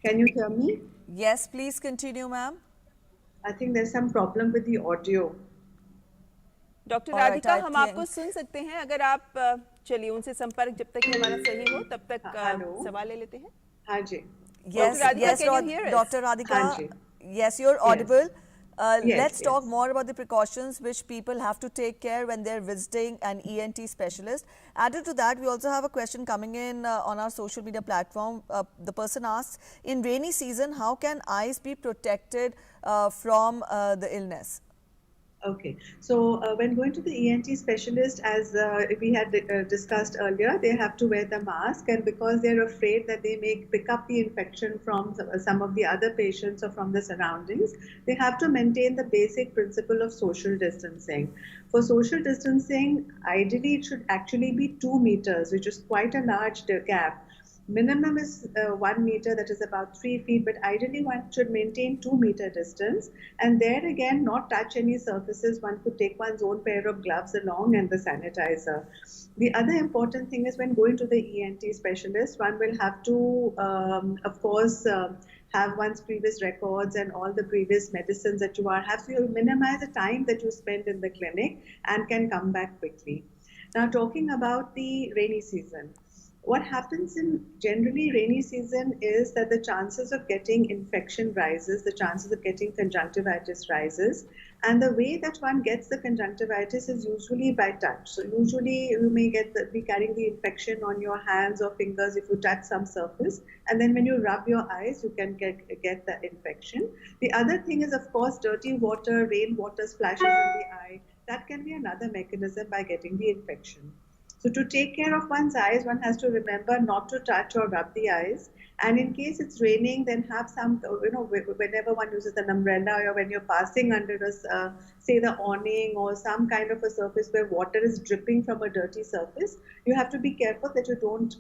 Can you hear me? Yes, please continue, ma'am. I think there's some problem with the audio. Doctor Alright, Radhika, I हम think- आपको सुन सकते हैं, अगर आप चलिए उनसे संपर्क जब तक हमारा सही हो तब तक Hello. सवाल ले लेते हैं। हाँ जी। Yes, Radhika, yes, can you hear us? Dr. Radhika. Haan ji. Yes, you're audible. Yes, Let's talk yes. more about the precautions which people have to take care when they're visiting an ENT specialist. Added to that, we also have a question coming in on our social media platform. The person asks, in rainy season, how can eyes be protected from the illness? Okay, so when going to the ENT specialist, as we had discussed earlier, they have to wear the mask, and because they're afraid that they may pick up the infection from some of the other patients or from the surroundings, they have to maintain the basic principle of social distancing. For social distancing, ideally it should actually be 2 meters, which is quite a large gap. Minimum is 1 meter, that is about 3 feet, but ideally one should maintain 2 meter distance, and there again not touch any surfaces. One could take one's own pair of gloves along and the sanitizer. The other important thing is when going to the ENT specialist, one will have to of course have one's previous records and all the previous medicines that you have, so you minimize the time that you spend in the clinic and can come back quickly. Now, talking about the rainy season, what happens in generally rainy season is that the chances of getting infection rises, the chances of getting conjunctivitis rises, and the way that one gets the conjunctivitis is usually by touch. So usually you may be carrying the infection on your hands or fingers if you touch some surface, and then when you rub your eyes, you can get the infection. The other thing is, of course, dirty water, rainwater splashes in the eye. That can be another mechanism by getting the infection. So to take care of one's eyes, one has to remember not to touch or rub the eyes. And in case it's raining, then have some, whenever one uses an umbrella or when you're passing under say the awning or some kind of a surface where water is dripping from a dirty surface, you have to be careful that you don't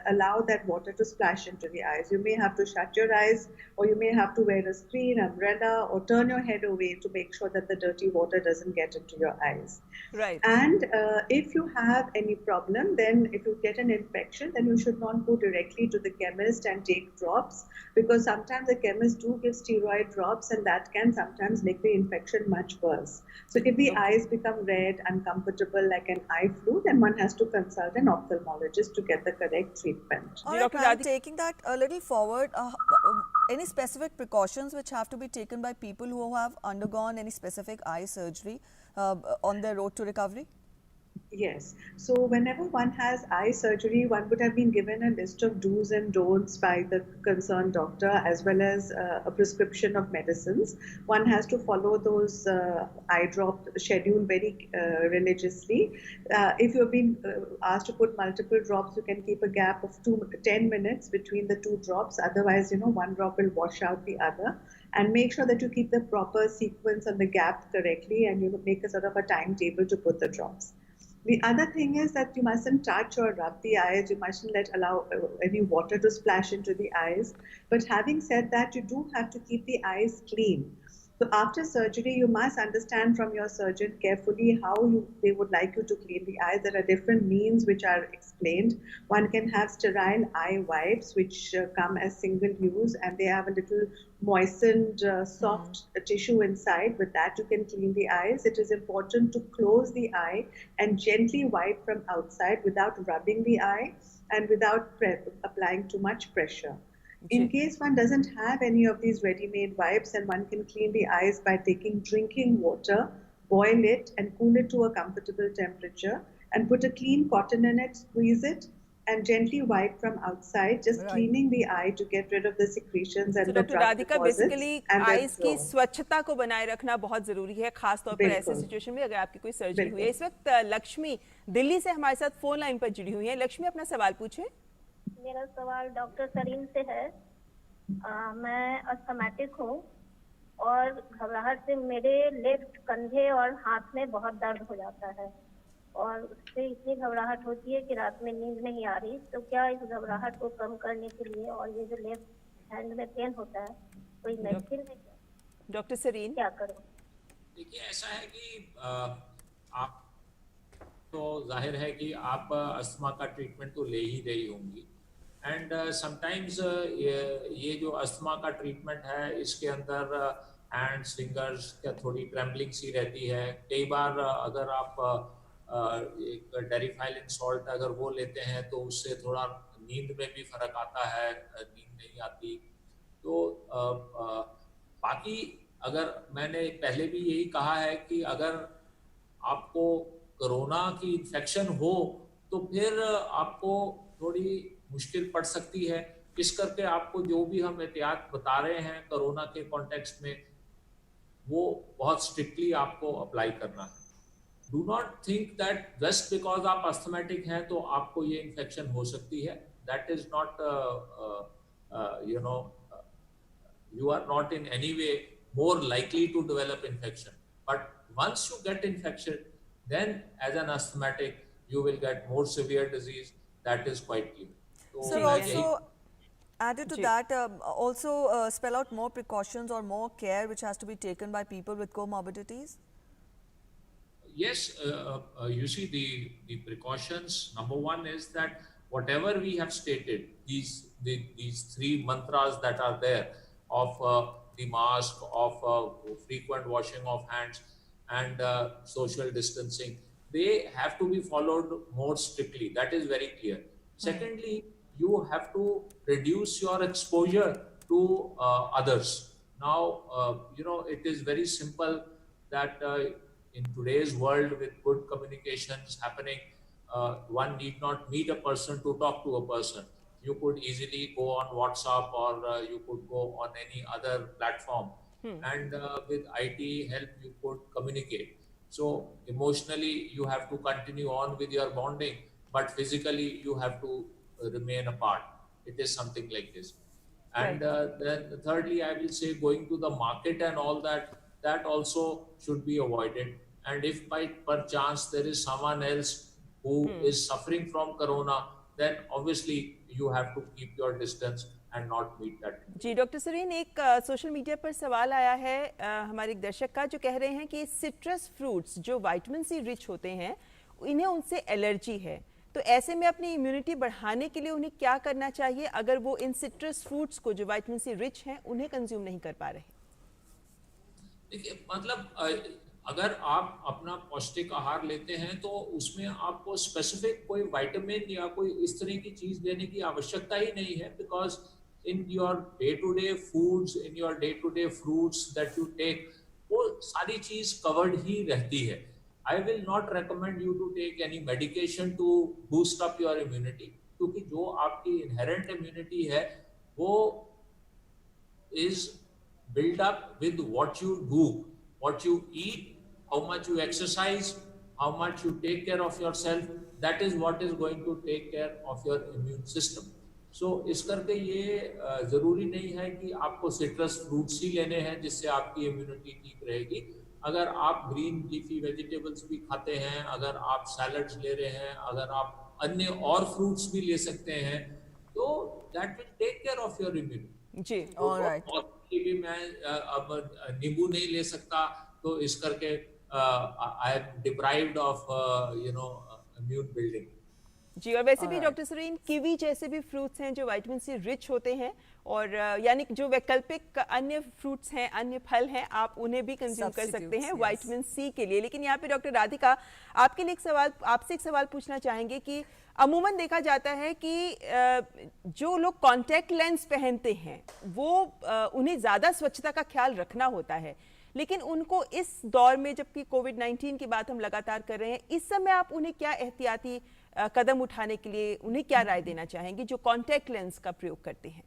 allow that water to splash into the eyes. You may have to shut your eyes, or you may have to wear a screen, umbrella, or turn your head away to make sure that the dirty water doesn't get into your eyes. Right. And if you have any problem, then if you get an infection, then you should not go directly to the chemist and take drops, because sometimes the chemists do give steroid drops and that can sometimes make the infection much worse. So if the eyes become red, uncomfortable like an eye flu, then one has to consult an ophthalmologist to get the correct treatment. All right, ma'am, taking that a little forward, any specific precautions which have to be taken by people who have undergone any specific eye surgery on their road to recovery? Yes. So whenever one has eye surgery, one would have been given a list of do's and don'ts by the concerned doctor, as well as a prescription of medicines. One has to follow those eye drop schedule very religiously. If you've been asked to put multiple drops, you can keep a gap of 10 minutes between the 2 drops. Otherwise, one drop will wash out the other. And make sure that you keep the proper sequence and the gap correctly, and you make a sort of a timetable to put the drops. The other thing is that you mustn't touch or rub the eyes. You mustn't allow any water to splash into the eyes. But having said that, you do have to keep the eyes clean. So after surgery, you must understand from your surgeon carefully how they would like you to clean the eyes. There are different means which are explained. One can have sterile eye wipes, which come as single use, and they have a little moistened, soft tissue inside. With that, you can clean the eyes. It is important to close the eye and gently wipe from outside without rubbing the eye and without applying too much pressure. In case one doesn't have any of these ready-made wipes, and one can clean the eyes by taking drinking water, boil it and cool it to a comfortable temperature, and put a clean cotton in it, squeeze it, and gently wipe from outside, just cleaning the eye to get rid of the secretions and the drug deposits. Basically eyes की स्वच्छता को बनाए रखना बहुत जरूरी है, खास तौर पर ऐसे सिचुएशन में अगर आपकी कोई सर्जरी हुई है। इस वक्त लक्ष्मी दिल्ली से हमारे साथ फोन लाइन पर जुड़ी हुई है। लक्ष्मी, अपना सवाल पूछें। मेरा सवाल डॉक्टर सरीन से है। मैं अस्थमैटिक हूँ और घबराहट से मेरे लेफ्ट कंधे और हाथ में बहुत दर्द हो जाता है, और उससे इतनी घबराहट होती है कि रात में नींद नहीं आ रही। तो क्या इस घबराहट को कम करने के लिए, और ये जो लेफ्ट हैंड में पेन होता है, कोई मेडिसिन है क्या? डॉक्टर सरीन, क्या करूँ? देखिए, ऐसा है कि आप तो जाहिर है कि आप अस्थमा का ट्रीटमेंट तो ले ही रही होंगी, एंड समटाइम्स ये जो अस्थमा का ट्रीटमेंट है, इसके अंदर हैंड्स, फिंगर्स क्या थोड़ी ट्रेम्बलिंग सी रहती है। कई बार अगर आप एक डेरिफाइलिन सॉल्ट अगर वो लेते हैं तो उससे थोड़ा नींद में भी फर्क आता है, नींद नहीं आती। तो बाकी अगर मैंने पहले भी यही कहा है कि अगर आपको कोरोना की इन्फेक्शन हो तो फिर आपको थोड़ी मुश्किल पड़ सकती है। इस करके आपको जो भी हम एहतियात बता रहे हैं कोरोना के कॉन्टेक्स्ट में, वो बहुत स्ट्रिक्टली आपको अप्लाई करना है। Do not think that just because आप अस्थमेटिक हैं तो आपको ये इन्फेक्शन हो सकती है। That is not you are not in any way more likely to develop infection. But once you get infection, then as an asthmatic, you will get more severe disease. That is quite clear. So Sir, also added to that, also spell out more precautions or more care which has to be taken by people with comorbidities? Yes, you see the precautions. Number one is that whatever we have stated, these 3 mantras that are there, of the mask, of frequent washing of hands, and social distancing, they have to be followed more strictly. That is very clear. Secondly, you have to reduce your exposure to others. Now, it is very simple that in today's world, with good communications happening, one need not meet a person to talk to a person. You could easily go on WhatsApp, or you could go on any other platform, and with IT help you could communicate. So emotionally you have to continue on with your bonding, but physically you have to remain apart. It is something like this. And then thirdly, I will say, going to the market and all that also should be avoided. And if by perchance there is someone else who is suffering from corona, then obviously you have to keep your distance and not meet that. जी doctor Sarin, एक social media पर सवाल आया है हमारे एक दर्शक का, जो कह रहे हैं कि सिट्रस फ्रूट्स जो विटामिन सी रिच होते हैं, इन्हें उनसे एलर्जी है। तो ऐसे में अपनी इम्यूनिटी बढ़ाने के लिए उन्हें क्या करना चाहिए अगर वो इन सिट्रस फ्रूट्स को जो विटामिन सी रिच हैं उन्हें कंज्यूम नहीं कर पा रहे? देखिए, मतलब अगर आप अपना पौष्टिक आहार लेते हैं तो उसमें आपको स्पेसिफिक कोई विटामिन या कोई इस तरह की चीज लेने की आवश्यकता ही नहीं है, because in your day to day foods, in your day to day fruits that you take, वो सारी चीज कवर्ड ही रहती है. I will not recommend you to take any medication to boost up your immunity, क्योंकि जो आपकी inherent immunity है वो is built up with what you do, what you eat, how much you exercise, how much you take care of yourself. That is what is going to take care of your immune system. So इस करके ये जरूरी नहीं है कि आपको citrus fruits ही लेने हैं जिससे आपकी इम्यूनिटी ठीक रहेगी. अगर आप ग्रीन लीफी वेजिटेबल्स भी खाते हैं, अगर आप सैलड्स ले रहे हैं, अगर आप अन्य और फ्रूट्स भी ले सकते हैं, तो that will take care of your immunity. जी, ऑलराइट. और भी मैं अब नींबू नहीं ले सकता तो इस करके I am deprived of immune building. जी, और वैसे भी डॉक्टर सरीन कीवी जैसे भी फ्रूट्स हैं जो विटामिन सी रिच होते हैं, और यानी जो वैकल्पिक अन्य फ्रूट्स हैं, अन्य फल हैं, आप उन्हें भी कंज्यूम कर सकते हैं विटामिन सी के लिए. लेकिन यहाँ पे डॉक्टर राधिका आपके लिए आपसे एक सवाल पूछना चाहेंगे कि अमूमन देखा जाता है कि जो लोग कॉन्टैक्ट लेंस पहनते हैं वो उन्हें ज़्यादा स्वच्छता का ख्याल रखना होता है, लेकिन उनको इस दौर में जबकि कोविड-19 की बात हम लगातार कर रहे हैं, इस समय आप उन्हें क्या एहतियाती कदम उठाने के लिए उन्हें क्या राय देना चाहेंगे जो कॉन्टैक्ट लेंस का प्रयोग करते हैं?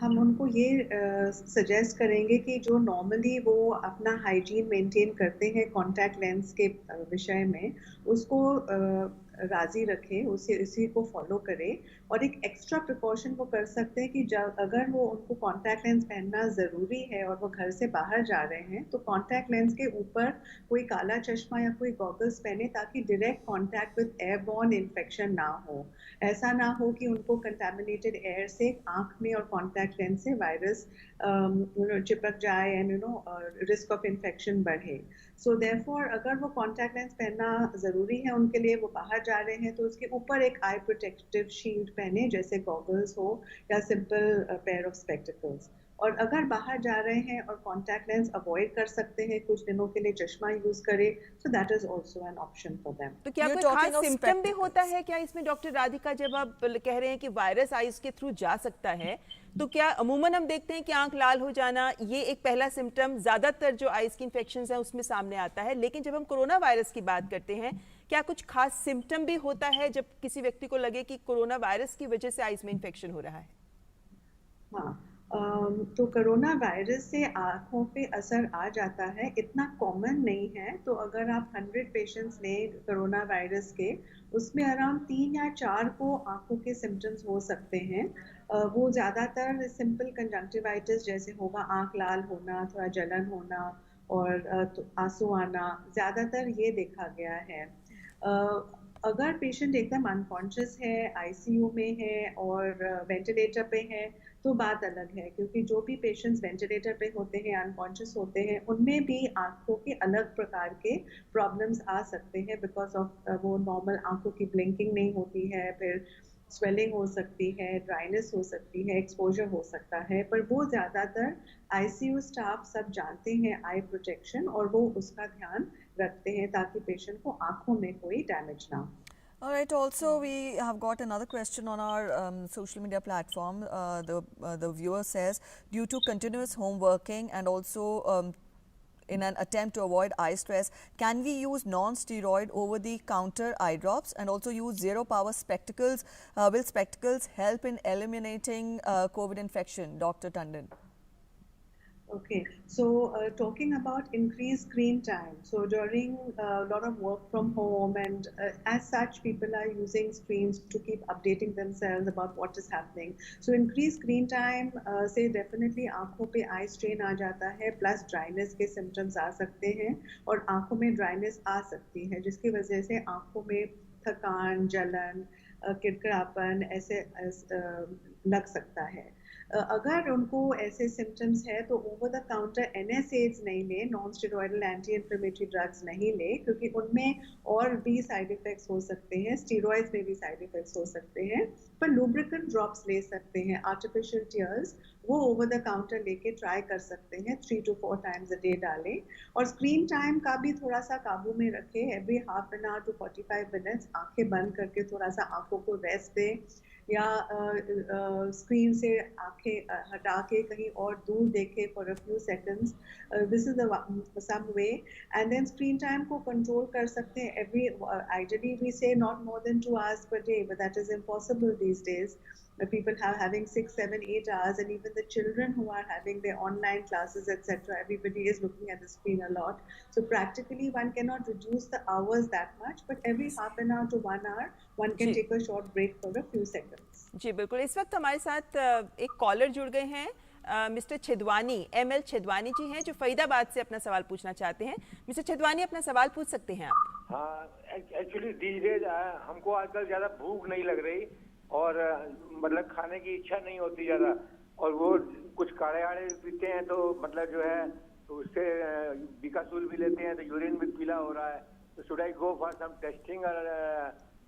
हम उनको ये सजेस्ट करेंगे कि जो नॉर्मली वो अपना हाइजीन मेंटेन करते हैं कॉन्टैक्ट लेंस के विषय में, उसको राजी रखें, उसी को फॉलो करें. और एक एक्स्ट्रा प्रिकॉशन वो कर सकते हैं कि जब अगर वो उनको कॉन्टैक्ट लेंस पहनना ज़रूरी है और वो घर से बाहर जा रहे हैं तो कॉन्टैक्ट लेंस के ऊपर कोई काला चश्मा या कोई गॉगल्स पहने ताकि direct contact with airborne infection ना हो. ऐसा ना हो कि उनको कंटामिनेटेड एयर से आँख में और कॉन्टैक्ट लेंस से वायरस चिपक जाए एंड रिस्क ऑफ इन्फेक्शन बढ़े. सो देयरफॉर अगर वो कॉन्टैक्ट लेंस पहनना ज़रूरी है उनके लिए, वो बाहर जा रहे हैं, तो उसके ऊपर एक आई प्रोटेक्टिव शील्ड पहने जैसे गॉगल्स हो या सिंपल पेयर ऑफ स्पेक्टिकल्स. और अगर बाहर जा रहे हैं और कॉन्टैक्ट लेंस अवॉइड कर सकते हैं, कुछ दिनों के लिए चश्मा यूज करें, so that is also an option for them. तो क्या कोई खास सिम्टम भी होता है क्या इसमें डॉक्टर राधिका, जब आप कह रहे हैं कि वायरस आइज के थ्रू जा सकता है, तो क्या अमूमन हम देखते हैं कि आंख लाल हो जाना ये एक पहला सिम्टम ज्यादातर जो आइज की इन्फेक्शंस हैं उसमें सामने आता है, लेकिन जब हम कोरोना वायरस की बात करते हैं क्या कुछ खास सिम्टम भी होता है जब किसी व्यक्ति को लगे कि कोरोना वायरस की वजह से आइज में इन्फेक्शन हो रहा है? हाँ, तो कोरोना वायरस से आँखों पे असर आ जाता है, इतना कॉमन नहीं है. तो अगर आप 100 पेशेंट्स लें कोरोना वायरस के, उसमें अराउंड 3 या 4 को आँखों के सिम्टम्स हो सकते हैं. वो ज़्यादातर सिंपल कंजंक्टिवाइटिस जैसे होगा, आँख लाल होना, थोड़ा जलन होना और तो आंसू आना, ज़्यादातर ये देखा गया है. अगर पेशेंट एकदम अनकॉन्शियस है, आईसीयू में है और वेंटिलेटर पे है तो बात अलग है, क्योंकि जो भी पेशेंट्स वेंटिलेटर पे होते हैं, अनकॉन्शियस होते हैं, उनमें भी आंखों के अलग प्रकार के प्रॉब्लम्स आ सकते हैं बिकॉज ऑफ वो नॉर्मल आंखों की ब्लिंकिंग नहीं होती है, फिर स्वेलिंग हो सकती है, ड्राइनेस हो सकती है, एक्सपोजर हो सकता है. पर वो ज़्यादातर आईसीयू स्टाफ सब जानते हैं आई प्रोटेक्शन, और वो उसका ध्यान रखते हैं ताकि पेशेंट को आंखों में कोई डैमेज ना हो. All right. Also, we have got another question on our social media platform. The viewer says, due to continuous home working and also in an attempt to avoid eye stress, can we use non-steroid over-the-counter eye drops and also use zero-power spectacles? Will spectacles help in eliminating COVID infection, Dr. Tandon? Okay, so talking about increased screen time, so during a lot of work from home and as such people are using screens to keep updating themselves about what is happening. So increased screen time से definitely आँखों पे eye strain आ जाता है, plus dryness के symptoms आ सकते हैं और आँखों में dryness आ सकती है, जिसकी वजह से आँखों में थकान, जलन, किड़किड़ापन ऐसे लग सकता है. अगर उनको ऐसे सिम्टम्स है तो ओवर द काउंटर NSAIDs नहीं ले, non steroidal anti inflammatory drugs नहीं ले, क्योंकि उनमें और भी साइड इफेक्ट्स हो सकते हैं, स्टीरॉयड्स में भी साइड इफेक्ट्स हो सकते हैं। पर लुब्रिकेंट ड्रॉप्स ले सकते हैं, आर्टिफिशियल टीयर्स, वो ओवर द काउंटर लेके ट्राई कर सकते हैं, 3 to 4 times a day डालें। और स्क्रीन टाइम का भी थोड़ा सा काबू में रखें, every half an hour to 45 minutes आंखें बंद करके थोड़ा सा आंखों को रेस्ट दें, या स्क्रीन से आंखें हटा के कहीं और दूर देखें for a few seconds. This is some way. And then screen time को कंट्रोल कर सकते हैं। Every ideally we say not more than 2 hours per day, but that is impossible these days. People are having 6, 7, 8 hours, and even the children who are having their online classes, etc., everybody is looking at the screen a lot. So practically one cannot reduce the hours that much, but every half an hour to 1 hour one can take a short break for a few seconds. जी बिल्कुल। इस वक्त हमारे साथ एक collar जुड़ गए हैं, mister छिदवानी, ML छिदवानी जी हैं, जो फरीदाबाद से अपना सवाल पूछना चाहते हैं। मिस्टर छिदवानी, अपना सवाल पूछ सकते हैं आप। हाँ, एक्चुअली दीज डेज हमको आजकल ज़्यादा भूख नहीं लग रही और मतलब खाने की इच्छा नहीं होती ज़्यादा, और वो कुछ काढ़े आड़े पीते हैं तो मतलब जो है तो उससे बिकासूल भी लेते हैं तो यूरिन भी पीला हो रहा है। तो should I go for some testing?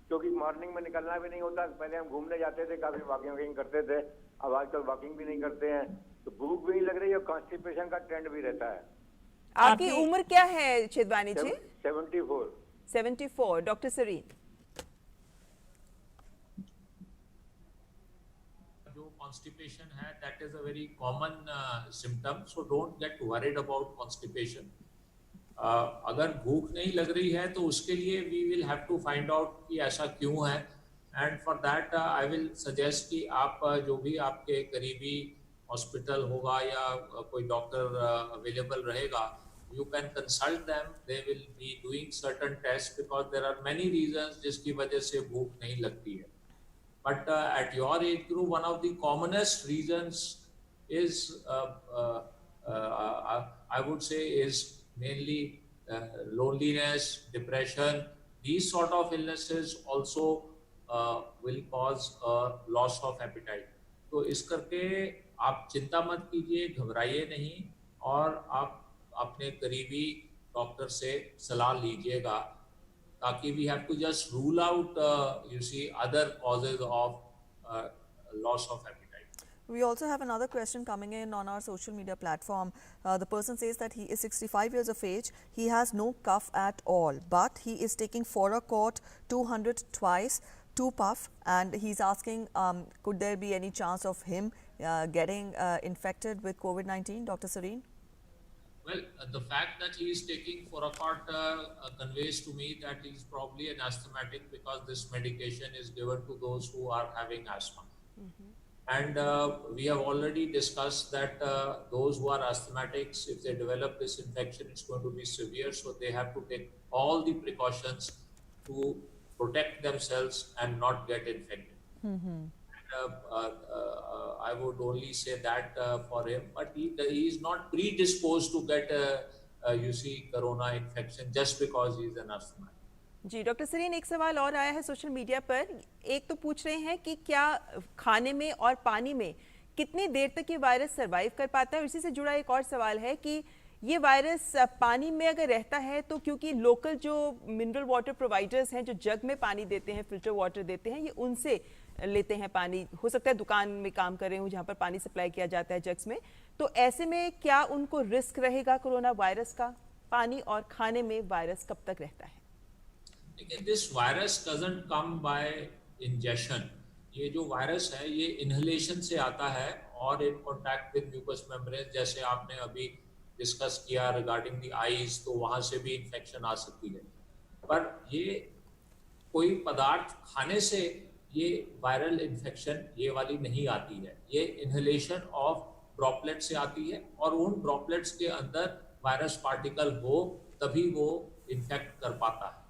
क्योंकि मॉर्निंग में निकलना भी नहीं होता, पहले हम घूमने जाते थे, काफ़ी वॉकिंग करते थे, अब आजकल वॉकिंग भी नहीं करते हैं, तो भूख भी नहीं लग रही और कॉन्स्टिपेशन का ट्रेंड भी रहता है। आपकी उम्र क्या है छिदवानी जी? 74। 74। डॉक्टर सरीन। Constipation है, that is a very common symptom, so don't get worried about constipation. अगर भूख नहीं लग रही है तो उसके लिए we will have to find out कि ऐसा क्यों है, and for that I will suggest कि आप जो भी आपके करीबी हॉस्पिटल होगा या कोई डॉक्टर अवेलेबल रहेगा, you can consult them, they will be doing certain tests because there are many reasons जिसकी वजह से भूख नहीं लगती है। But at your age group, one of the commonest reasons is, I would say, is mainly loneliness, depression. These sort of illnesses also will cause a loss of appetite. तो इस करके आप चिंता मत कीजिए, घबराइए नहीं, और आप अपने करीबी डॉक्टर से सलाह लीजिएगा, ताकि we have to just rule out, you see, other causes of loss of appetite. We also have another question coming in on our social media platform. The person says that he is 65 years of age, he has no cough at all, but he is taking Foracort 200 twice, 2 puff, and he's asking, could there be any chance of him getting infected with COVID-19, Dr. Sareen? Well, the fact that he is taking Foracort conveys to me that he is probably an asthmatic, because this medication is given to those who are having asthma. And we have already discussed that those who are asthmatics, if they develop this infection, it's going to be severe. So they have to take all the precautions to protect themselves and not get infected. I would only say that for him, but he is not predisposed to get you see corona infection just because he is an asthmatic. जी doctor Sarin, एक सवाल और आया है social media पर। एक तो पूछ रहे हैं कि क्या खाने में और पानी में कितनी देर तक ये वायरस सरवाइव कर पाता है, और इसी से जुड़ा एक और सवाल है कि ये वायरस पानी में अगर रहता है तो, क्योंकि लोकल जो मिनरल वाटर प्रोवाइडर्स हैं जो जग में पानी देते हैं, फिल्टर वाटर देते हैं, ये उनसे लेते हैं पानी। हो सकता है दुकान में काम कर रहे हो जहाँ पर पानी सप्लाई किया जाता है जग्स में, तो ऐसे में क्या उनको रिस्क रहेगा कोरोना वायरस का? पानी और खाने में वायरस कब तक रहता है? देखिए, this virus doesn't come by injection. ये जो वायरस है ये इनहेलेशन से आता है और in contact with mucus membrane, जैसे आपने अभी डिस्कस किया रिगार्डिंग द आईज, तो वहाँ से भी इन्फेक्शन आ सकती है। पर ये कोई पदार्थ खाने से ये वायरल इन्फेक्शन ये वाली नहीं आती है, ये इनहेलेशन ऑफ ड्रॉपलेट से आती है, और उन ड्रॉपलेट्स के अंदर वायरस पार्टिकल हो तभी वो इन्फेक्ट कर पाता है।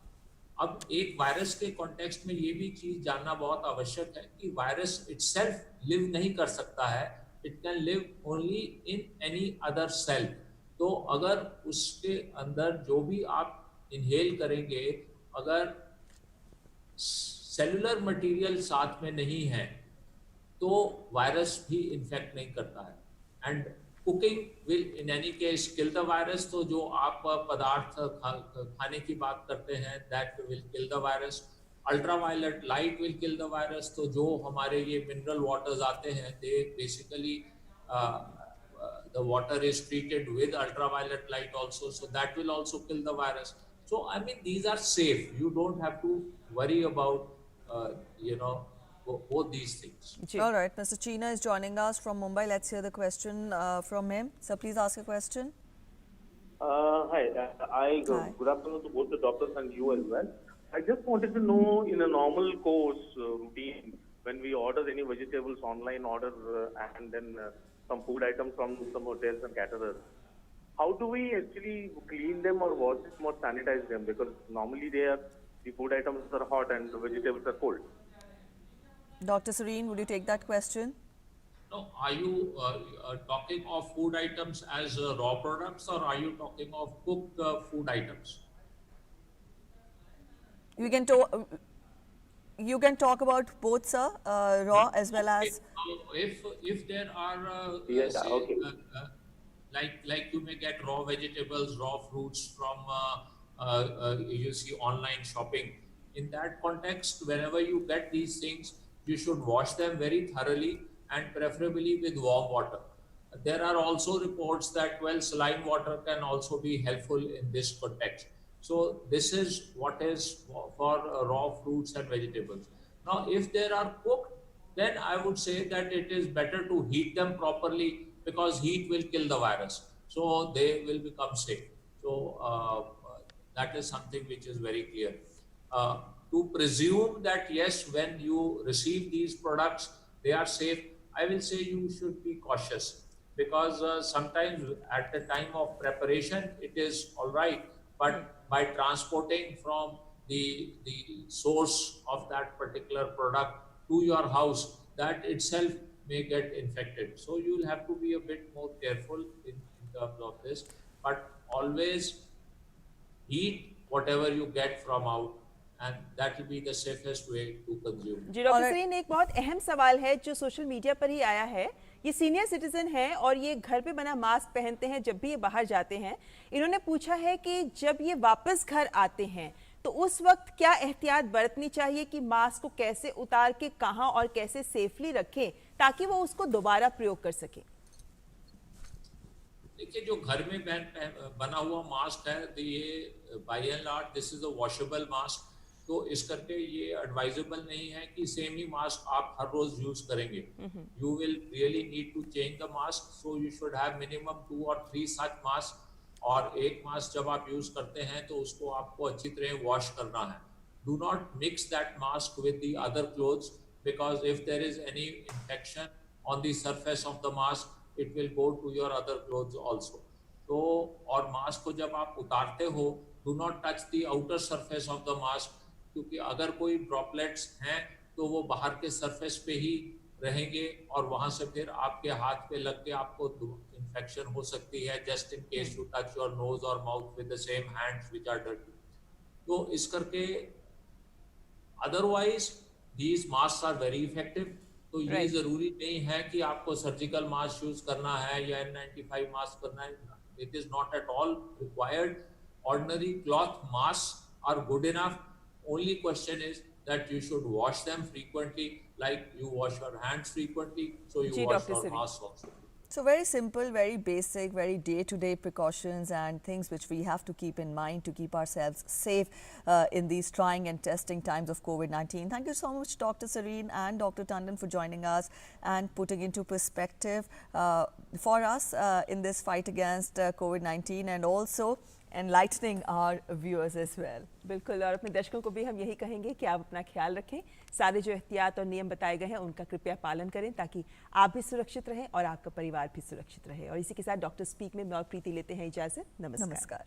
अब एक वायरस के कॉन्टेक्स्ट में ये भी चीज जानना बहुत आवश्यक है कि वायरस इटसेल्फ लिव नहीं कर सकता है, it can live only in any other cell. तो अगर उसके अंदर जो भी आप इनहेल करेंगे, अगर सेलुलर मटेरियल साथ में नहीं है, तो वायरस भी इन्फेक्ट नहीं करता है. And cooking will in any case kill the virus. तो जो आप पदार्थ खाने की बात करते हैं, that will kill the virus. Ultraviolet light will kill the virus. तो जो हमारे ये मिनरल वाटर्स आते हैं, they basically the water is treated with ultraviolet light also, so that will also kill the virus. So I mean, these are safe. You don't have to worry about both these things. All right, Mr. Cheena is joining us from Mumbai. Let's hear the question from him. So please ask a question. Hi. Good afternoon to both the doctors and you as well. I just wanted to know, in a normal course routine, when we order any vegetables online order and then some food items from some hotels and caterers, how do we actually clean them or wash them or sanitize them? Because normally the food items are hot and the vegetables are cold. Dr. Sareen, would you take that question? No, are you talking of food items as raw products, or are you talking of cooked food items? You can talk about both, sir, raw as well as. If there are like you may get raw vegetables, raw fruits from you see online shopping. In that context, whenever you get these things, you should wash them very thoroughly and preferably with warm water. There are also reports that saline water can also be helpful in this context. So this is what is for raw fruits and vegetables. Now, if they are cooked, then I would say that it is better to heat them properly, because heat will kill the virus. So they will become safe. So that is something which is very clear. To presume that yes, when you receive these products, they are safe, I will say you should be cautious, because sometimes at the time of preparation, it is all right. But by transporting from the source of that particular product to your house, that itself may get infected. So you will have to be a bit more careful in terms of this. But always eat whatever you get from out, and that will be the safest way to consume. जी doctor Sarin, एक बहुत अहम सवाल है जो social media पर ही आया है. ये सीनियर सिटीजन है और ये घर पे बना मास्क पहनते हैं जब भी ये बाहर जाते हैं. इन्होंने पूछा है कि जब ये वापस घर आते हैं तो उस वक्त क्या एहतियात बरतनी चाहिए कि मास्क को कैसे उतार के कहां और कैसे सेफली रखें ताकि वो उसको दोबारा प्रयोग कर सके. देखिए, जो घर में बना हुआ मास्क है, ये by and large this is a washable mask. तो इस करके ये एडवाइजेबल नहीं है कि सेम ही मास्क आप हर रोज यूज करेंगे. You will really need to change the mask. So you should have minimum 2 or 3 such mask. और एक मास्क जब आप यूज करते हैं तो उसको आपको अच्छी तरह वॉश करना है. Do not mix that mask with the other clothes, because if there is any infection on the surface of the mask, it will go to your other clothes also. तो और मास्क को जब आप उतारते हो, do not touch the outer surface of the mask, क्योंकि अगर कोई ड्रॉपलेट्स हैं तो वो बाहर के सरफेस पे ही रहेंगे और वहां से फिर आपके हाथ पे लग के आपको इन्फेक्शन हो सकती है, just in case you touch your nose और mouth with the same hands which are dirty. तो इस करके otherwise these mask are very effective. तो ये जरूरी नहीं है कि आपको सर्जिकल मास्क यूज करना है या N95 मास्क करना है. It is not at all required. Ordinary cloth mask are good enough. Only question is that you should wash them frequently, like you wash your hands frequently, so you wash your mask also. So very simple, very basic, very day-to-day precautions and things which we have to keep in mind to keep ourselves safe in these trying and testing times of COVID-19. Thank you so much, Dr. Sareen and Dr. Tandon, for joining us and putting into perspective for us in this fight against COVID-19, and also enlightening our viewers as well. बिल्कुल, और अपने दर्शकों को भी हम यही कहेंगे कि आप अपना ख्याल रखें. सारे जो एहतियात और नियम बताए गए हैं उनका कृपया पालन करें ताकि आप भी सुरक्षित रहें और आपका परिवार भी सुरक्षित रहे. और इसी के साथ डॉक्टर स्पीक में मैं और प्रीति लेते हैं इजाजत. नमस्कार.